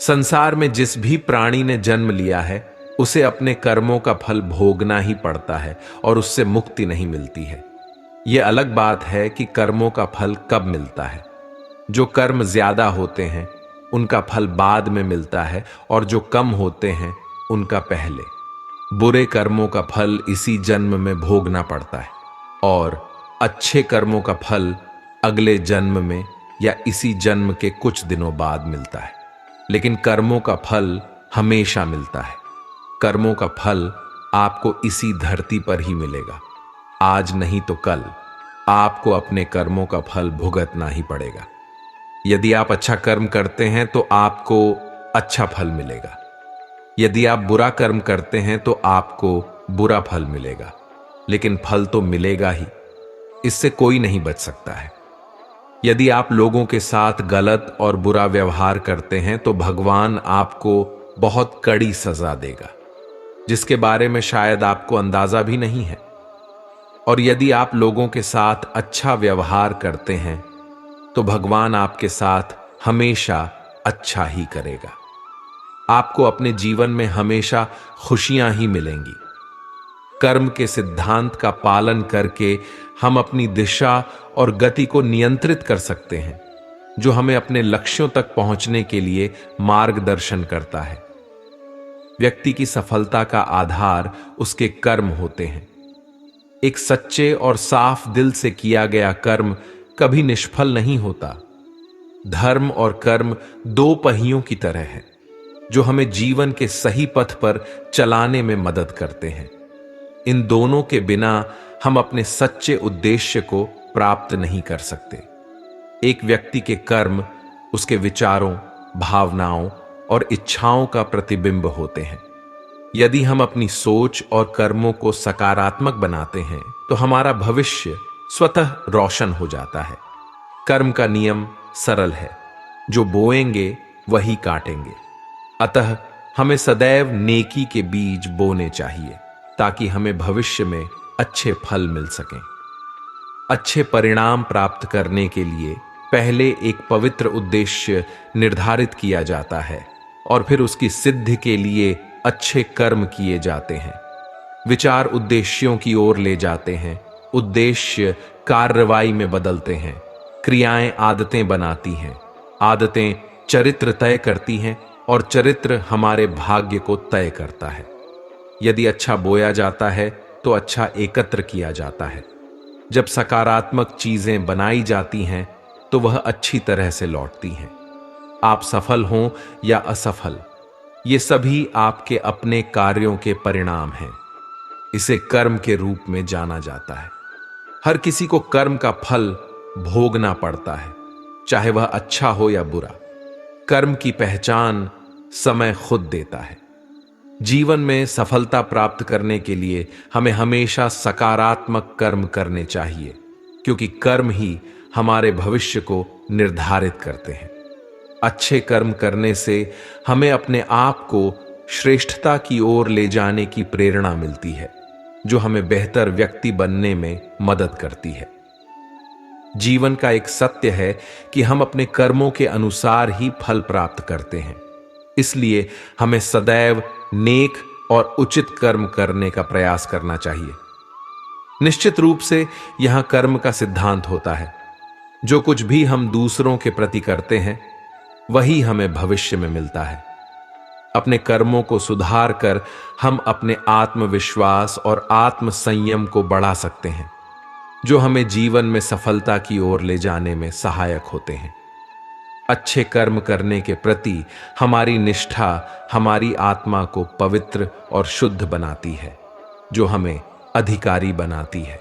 संसार में जिस भी प्राणी ने जन्म लिया है उसे अपने कर्मों का फल भोगना ही पड़ता है और उससे मुक्ति नहीं मिलती है। यह अलग बात है कि कर्मों का फल कब मिलता है। जो कर्म ज्यादा होते हैं उनका फल बाद में मिलता है और जो कम होते हैं उनका पहले। बुरे कर्मों का फल इसी जन्म में भोगना पड़ता है और अच्छे कर्मों का फल अगले जन्म में या इसी जन्म के कुछ दिनों बाद मिलता है। लेकिन कर्मों का फल हमेशा मिलता है। कर्मों का फल आपको इसी धरती पर ही मिलेगा। आज नहीं तो कल आपको अपने कर्मों का फल भुगतना ही पड़ेगा। यदि आप अच्छा कर्म करते हैं तो आपको अच्छा फल मिलेगा। यदि आप बुरा कर्म करते हैं तो आपको बुरा फल मिलेगा, लेकिन फल तो मिलेगा ही, इससे कोई नहीं बच सकता है। यदि आप लोगों के साथ गलत और बुरा व्यवहार करते हैं तो भगवान आपको बहुत कड़ी सजा देगा, जिसके बारे में शायद आपको अंदाजा भी नहीं है। और यदि आप लोगों के साथ अच्छा व्यवहार करते हैं तो भगवान आपके साथ हमेशा अच्छा ही करेगा। आपको अपने जीवन में हमेशा खुशियां ही मिलेंगी। कर्म के सिद्धांत का पालन करके हम अपनी दिशा और गति को नियंत्रित कर सकते हैं, जो हमें अपने लक्ष्यों तक पहुंचने के लिए मार्गदर्शन करता है। व्यक्ति की सफलता का आधार उसके कर्म होते हैं। एक सच्चे और साफ दिल से किया गया कर्म कभी निष्फल नहीं होता। धर्म और कर्म दो पहियों की तरह हैं, जो हमें जीवन के सही पथ पर चलाने में मदद करते हैं। इन दोनों के बिना हम अपने सच्चे उद्देश्य को प्राप्त नहीं कर सकते। एक व्यक्ति के कर्म उसके विचारों, भावनाओं और इच्छाओं का प्रतिबिंब होते हैं। यदि हम अपनी सोच और कर्मों को सकारात्मक बनाते हैं तो हमारा भविष्य स्वतः रोशन हो जाता है। कर्म का नियम सरल है, जो बोएंगे वही काटेंगे। अतः हमें सदैव नेकी के बीज बोने चाहिए, ताकि हमें भविष्य में अच्छे फल मिल सकें। अच्छे परिणाम प्राप्त करने के लिए पहले एक पवित्र उद्देश्य निर्धारित किया जाता है और फिर उसकी सिद्धि के लिए अच्छे कर्म किए जाते हैं। विचार उद्देश्यों की ओर ले जाते हैं, उद्देश्य कार्रवाई में बदलते हैं, क्रियाएं आदतें बनाती हैं, आदतें चरित्र तय करती हैं और चरित्र हमारे भाग्य को तय करता है। यदि अच्छा बोया जाता है तो अच्छा एकत्र किया जाता है। जब सकारात्मक चीजें बनाई जाती हैं तो वह अच्छी तरह से लौटती हैं। आप सफल हों या असफल, ये सभी आपके अपने कार्यों के परिणाम हैं। इसे कर्म के रूप में जाना जाता है। हर किसी को कर्म का फल भोगना पड़ता है, चाहे वह अच्छा हो या बुरा। कर्म की पहचान समय खुद देता है। जीवन में सफलता प्राप्त करने के लिए हमें हमेशा सकारात्मक कर्म करने चाहिए, क्योंकि कर्म ही हमारे भविष्य को निर्धारित करते हैं। अच्छे कर्म करने से हमें अपने आप को श्रेष्ठता की ओर ले जाने की प्रेरणा मिलती है, जो हमें बेहतर व्यक्ति बनने में मदद करती है। जीवन का एक सत्य है कि हम अपने कर्मों के अनुसार ही फल प्राप्त करते हैं। इसलिए हमें सदैव नेक और उचित कर्म करने का प्रयास करना चाहिए। निश्चित रूप से यहां कर्म का सिद्धांत होता है। जो कुछ भी हम दूसरों के प्रति करते हैं वही हमें भविष्य में मिलता है। अपने कर्मों को सुधार कर हम अपने आत्मविश्वास और आत्म संयम को बढ़ा सकते हैं, जो हमें जीवन में सफलता की ओर ले जाने में सहायक होते हैं। अच्छे कर्म करने के प्रति हमारी निष्ठा हमारी आत्मा को पवित्र और शुद्ध बनाती है, जो हमें अधिकारी बनाती है।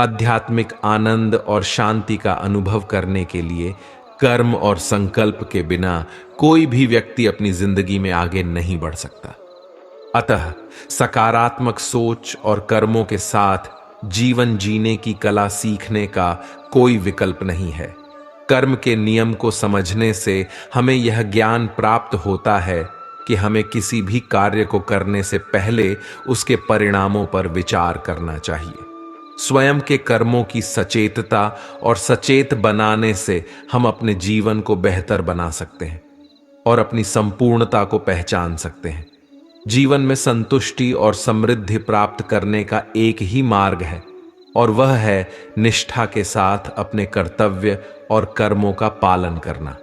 आध्यात्मिक आनंद और शांति का अनुभव करने के लिए कर्म और संकल्प के बिना कोई भी व्यक्ति अपनी जिंदगी में आगे नहीं बढ़ सकता। अतः सकारात्मक सोच और कर्मों के साथ जीवन जीने की कला सीखने का कोई विकल्प नहीं है। कर्म के नियम को समझने से हमें यह ज्ञान प्राप्त होता है कि हमें किसी भी कार्य को करने से पहले उसके परिणामों पर विचार करना चाहिए। स्वयं के कर्मों की सचेतता और सचेत बनाने से हम अपने जीवन को बेहतर बना सकते हैं और अपनी संपूर्णता को पहचान सकते हैं। जीवन में संतुष्टि और समृद्धि प्राप्त करने का एक ही मार्ग है, और वह है निष्ठा के साथ अपने कर्तव्य और कर्मों का पालन करना।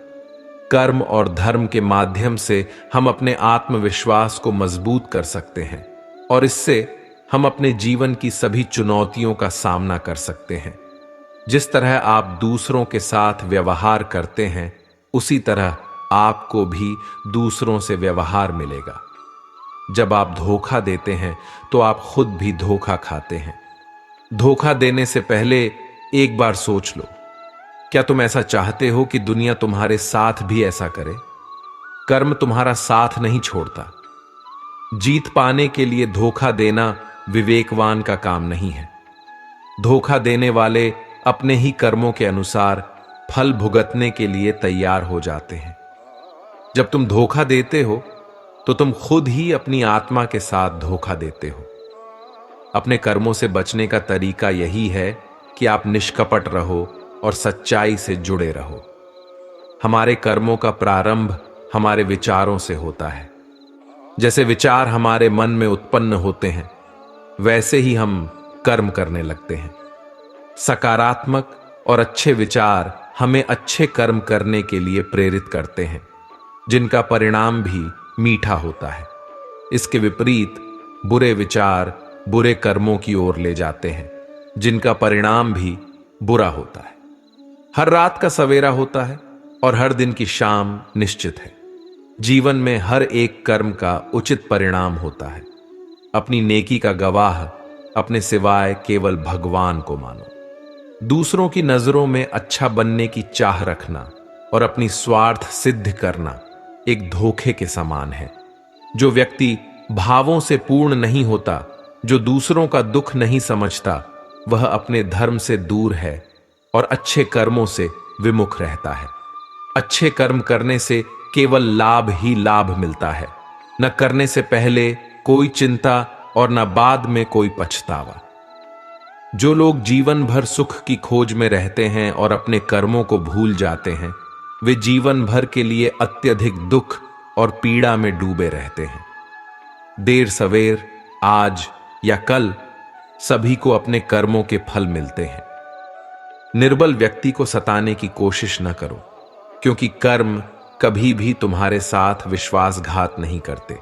कर्म और धर्म के माध्यम से हम अपने आत्मविश्वास को मजबूत कर सकते हैं और इससे हम अपने जीवन की सभी चुनौतियों का सामना कर सकते हैं। जिस तरह आप दूसरों के साथ व्यवहार करते हैं, उसी तरह आपको भी दूसरों से व्यवहार मिलेगा। जब आप धोखा देते हैं तो आप खुद भी धोखा खाते हैं। धोखा देने से पहले एक बार सोच लो, क्या तुम ऐसा चाहते हो कि दुनिया तुम्हारे साथ भी ऐसा करे? कर्म तुम्हारा साथ नहीं छोड़ता। जीत पाने के लिए धोखा देना विवेकवान का काम नहीं है। धोखा देने वाले अपने ही कर्मों के अनुसार फल भुगतने के लिए तैयार हो जाते हैं। जब तुम धोखा देते हो तो तुम खुद ही अपनी आत्मा के साथ धोखा देते हो। अपने कर्मों से बचने का तरीका यही है कि आप निष्कपट रहो और सच्चाई से जुड़े रहो। हमारे कर्मों का प्रारंभ हमारे विचारों से होता है। जैसे विचार हमारे मन में उत्पन्न होते हैं, वैसे ही हम कर्म करने लगते हैं। सकारात्मक और अच्छे विचार हमें अच्छे कर्म करने के लिए प्रेरित करते हैं, जिनका परिणाम भी मीठा होता है। इसके विपरीत बुरे विचार बुरे कर्मों की ओर ले जाते हैं, जिनका परिणाम भी बुरा होता है। हर रात का सवेरा होता है और हर दिन की शाम निश्चित है। जीवन में हर एक कर्म का उचित परिणाम होता है। अपनी नेकी का गवाह अपने सिवाय केवल भगवान को मानो। दूसरों की नजरों में अच्छा बनने की चाह रखना और अपनी स्वार्थ सिद्ध करना एक धोखे के समान है। जो व्यक्ति भावों से पूर्ण नहीं होता, जो दूसरों का दुख नहीं समझता, वह अपने धर्म से दूर है और अच्छे कर्मों से विमुख रहता है। अच्छे कर्म करने से केवल लाभ ही लाभ मिलता है, न करने से पहले कोई चिंता और न बाद में कोई पछतावा। जो लोग जीवन भर सुख की खोज में रहते हैं और अपने कर्मों को भूल जाते हैं, वे जीवन भर के लिए अत्यधिक दुख और पीड़ा में डूबे रहते हैं। देर सवेर, आज या कल, सभी को अपने कर्मों के फल मिलते हैं। निर्बल व्यक्ति को सताने की कोशिश न करो, क्योंकि कर्म कभी भी तुम्हारे साथ विश्वासघात नहीं करते।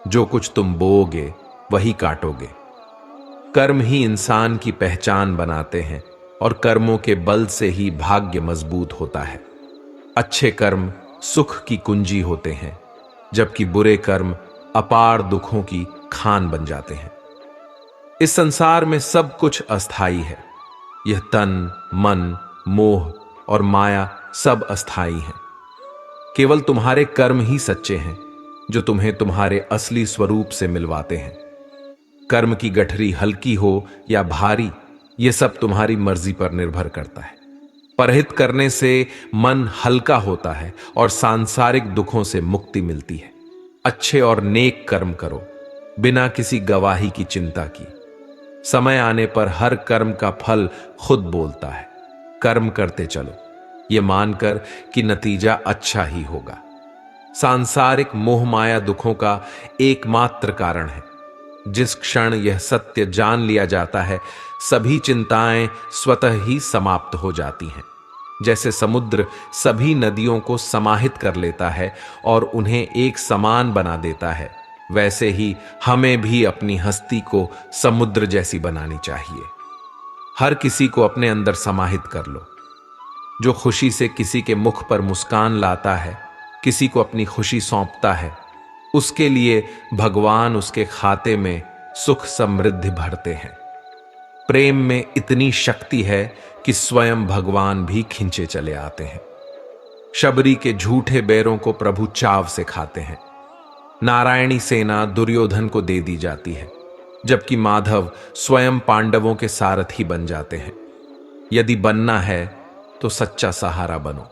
जो कुछ तुम बोओगे वही काटोगे। कर्म ही इंसान की पहचान बनाते हैं और कर्मों के बल से ही भाग्य मजबूत होता है। अच्छे कर्म सुख की कुंजी होते हैं, जबकि बुरे कर्म अपार दुखों की खान बन जाते हैं। इस संसार में सब कुछ अस्थाई है। यह तन, मन, मोह और माया सब अस्थाई हैं। केवल तुम्हारे कर्म ही सच्चे हैं, जो तुम्हें तुम्हारे असली स्वरूप से मिलवाते हैं। कर्म की गठरी हल्की हो या भारी, यह सब तुम्हारी मर्जी पर निर्भर करता है। परहित करने से मन हल्का होता है और सांसारिक दुखों से मुक्ति मिलती है। अच्छे और नेक कर्म करो, बिना किसी गवाही की चिंता की। समय आने पर हर कर्म का फल खुद बोलता है। कर्म करते चलो, ये मानकर कि नतीजा अच्छा ही होगा। सांसारिक मोह माया दुखों का एकमात्र कारण है। जिस क्षण यह सत्य जान लिया जाता है, सभी चिंताएं स्वतः ही समाप्त हो जाती हैं। जैसे समुद्र सभी नदियों को समाहित कर लेता है और उन्हें एक समान बना देता है, वैसे ही हमें भी अपनी हस्ती को समुद्र जैसी बनानी चाहिए। हर किसी को अपने अंदर समाहित कर लो। जो खुशी से किसी के मुख पर मुस्कान लाता है, किसी को अपनी खुशी सौंपता है, उसके लिए भगवान उसके खाते में सुख समृद्धि भरते हैं। प्रेम में इतनी शक्ति है कि स्वयं भगवान भी खींचे चले आते हैं। शबरी के झूठे बैरों को प्रभु चाव से खाते हैं। नारायणी सेना दुर्योधन को दे दी जाती है, जबकि माधव स्वयं पांडवों के सारथी बन जाते हैं। यदि बनना है तो सच्चा सहारा बनो।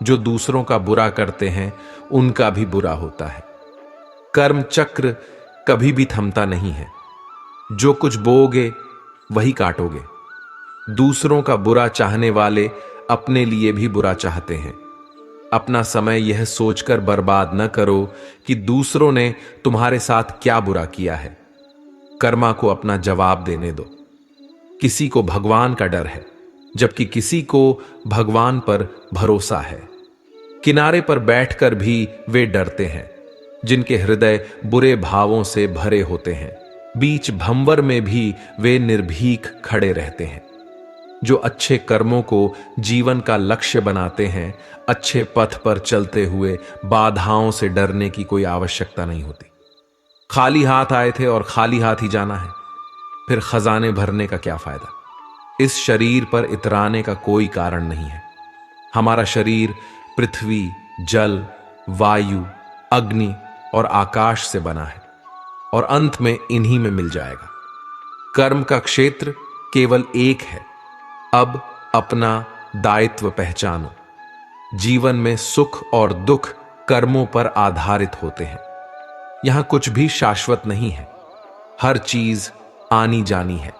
जो दूसरों का बुरा करते हैं, उनका भी बुरा होता है। कर्म चक्र कभी भी थमता नहीं है। जो कुछ बोओगे वही काटोगे। दूसरों का बुरा चाहने वाले अपने लिए भी बुरा चाहते हैं। अपना समय यह सोचकर बर्बाद न करो कि दूसरों ने तुम्हारे साथ क्या बुरा किया है। कर्मा को अपना जवाब देने दो। किसी को भगवान का डर है, जबकि किसी को भगवान पर भरोसा है। किनारे पर बैठकर भी वे डरते हैं, जिनके हृदय बुरे भावों से भरे होते हैं। बीच भंवर में भी वे निर्भीक खड़े रहते हैं। जो अच्छे कर्मों को जीवन का लक्ष्य बनाते हैं, अच्छे पथ पर चलते हुए बाधाओं से डरने की कोई आवश्यकता नहीं होती। खाली हाथ आए थे और खाली हाथ ही जाना है, फिर खजाने भरने का क्या फायदा। इस शरीर पर इतराने का कोई कारण नहीं है। हमारा शरीर पृथ्वी, जल, वायु, अग्नि और आकाश से बना है और अंत में इन्हीं में मिल जाएगा। कर्म का क्षेत्र केवल एक है। अब अपना दायित्व पहचानो। जीवन में सुख और दुख कर्मों पर आधारित होते हैं। यहां कुछ भी शाश्वत नहीं है। हर चीज आनी जानी है।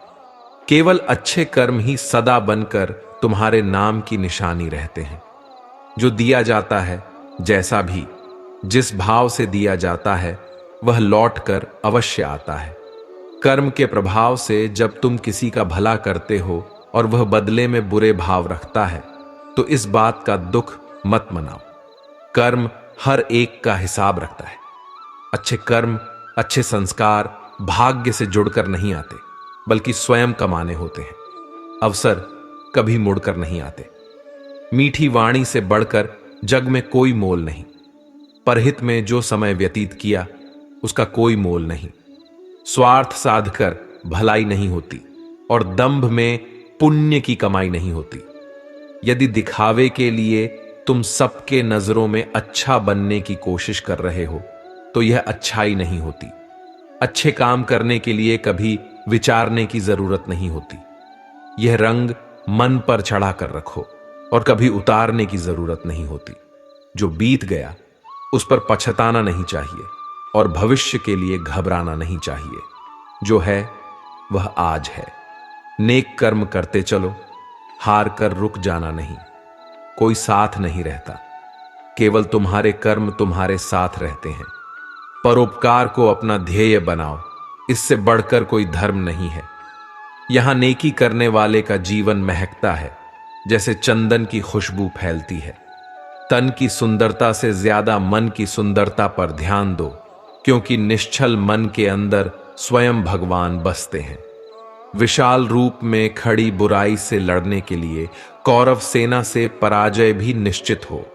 केवल अच्छे कर्म ही सदा बनकर तुम्हारे नाम की निशानी रहते हैं। जो दिया जाता है, जैसा भी, जिस भाव से दिया जाता है, वह लौटकर अवश्य आता है। कर्म के प्रभाव से जब तुम किसी का भला करते हो और वह बदले में बुरे भाव रखता है, तो इस बात का दुख मत मनाओ। कर्म हर एक का हिसाब रखता है। अच्छे कर्म, अच्छे संस्कार भाग्य से जुड़कर नहीं आते, बल्कि स्वयं कमाने होते हैं। अवसर कभी मुड़कर नहीं आते। मीठी वाणी से बढ़कर जग में कोई मोल नहीं। परहित में जो समय व्यतीत किया उसका कोई मोल नहीं। स्वार्थ साधकर भलाई नहीं होती और दंभ में पुण्य की कमाई नहीं होती। यदि दिखावे के लिए तुम सबके नजरों में अच्छा बनने की कोशिश कर रहे हो तो यह अच्छाई नहीं होती। अच्छे काम करने के लिए कभी विचारने की जरूरत नहीं होती। यह रंग मन पर चढ़ा कर रखो और कभी उतारने की जरूरत नहीं होती। जो बीत गया उस पर पछताना नहीं चाहिए और भविष्य के लिए घबराना नहीं चाहिए। जो है वह आज है। नेक कर्म करते चलो, हार कर रुक जाना नहीं। कोई साथ नहीं रहता, केवल तुम्हारे कर्म तुम्हारे साथ रहते हैं। परोपकार को अपना ध्येय बनाओ, इससे बढ़कर कोई धर्म नहीं है। यहां नेकी करने वाले का जीवन महकता है जैसे चंदन की खुशबू फैलती है। तन की सुंदरता से ज्यादा मन की सुंदरता पर ध्यान दो, क्योंकि निश्चल मन के अंदर स्वयं भगवान बसते हैं। विशाल रूप में खड़ी बुराई से लड़ने के लिए कौरव सेना से पराजय भी निश्चित हो,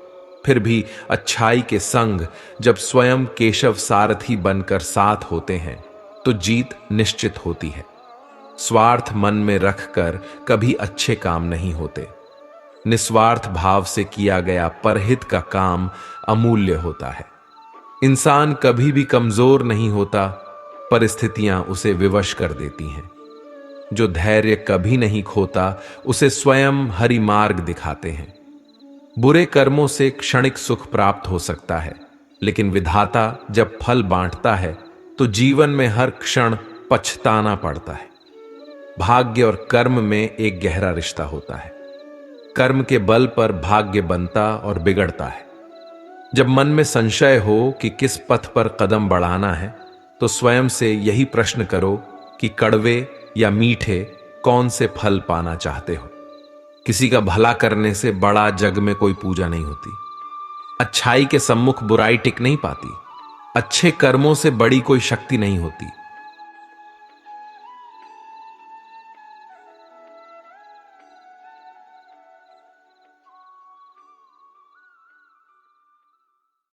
फिर भी अच्छाई के संग जब स्वयं केशव सारथी बनकर साथ होते हैं तो जीत निश्चित होती है। स्वार्थ मन में रखकर कभी अच्छे काम नहीं होते। निस्वार्थ भाव से किया गया परहित का काम अमूल्य होता है। इंसान कभी भी कमजोर नहीं होता, परिस्थितियां उसे विवश कर देती हैं। जो धैर्य कभी नहीं खोता उसे स्वयं हरि मार्ग दिखाते हैं। बुरे कर्मों से क्षणिक सुख प्राप्त हो सकता है, लेकिन विधाता जब फल बांटता है तो जीवन में हर क्षण पछताना पड़ता है। भाग्य और कर्म में एक गहरा रिश्ता होता है। कर्म के बल पर भाग्य बनता और बिगड़ता है। जब मन में संशय हो कि किस पथ पर कदम बढ़ाना है तो स्वयं से यही प्रश्न करो कि कड़वे या मीठे कौन से फल पाना चाहते हो। किसी का भला करने से बड़ा जग में कोई पूजा नहीं होती। अच्छाई के सम्मुख बुराई टिक नहीं पाती। अच्छे कर्मों से बड़ी कोई शक्ति नहीं होती।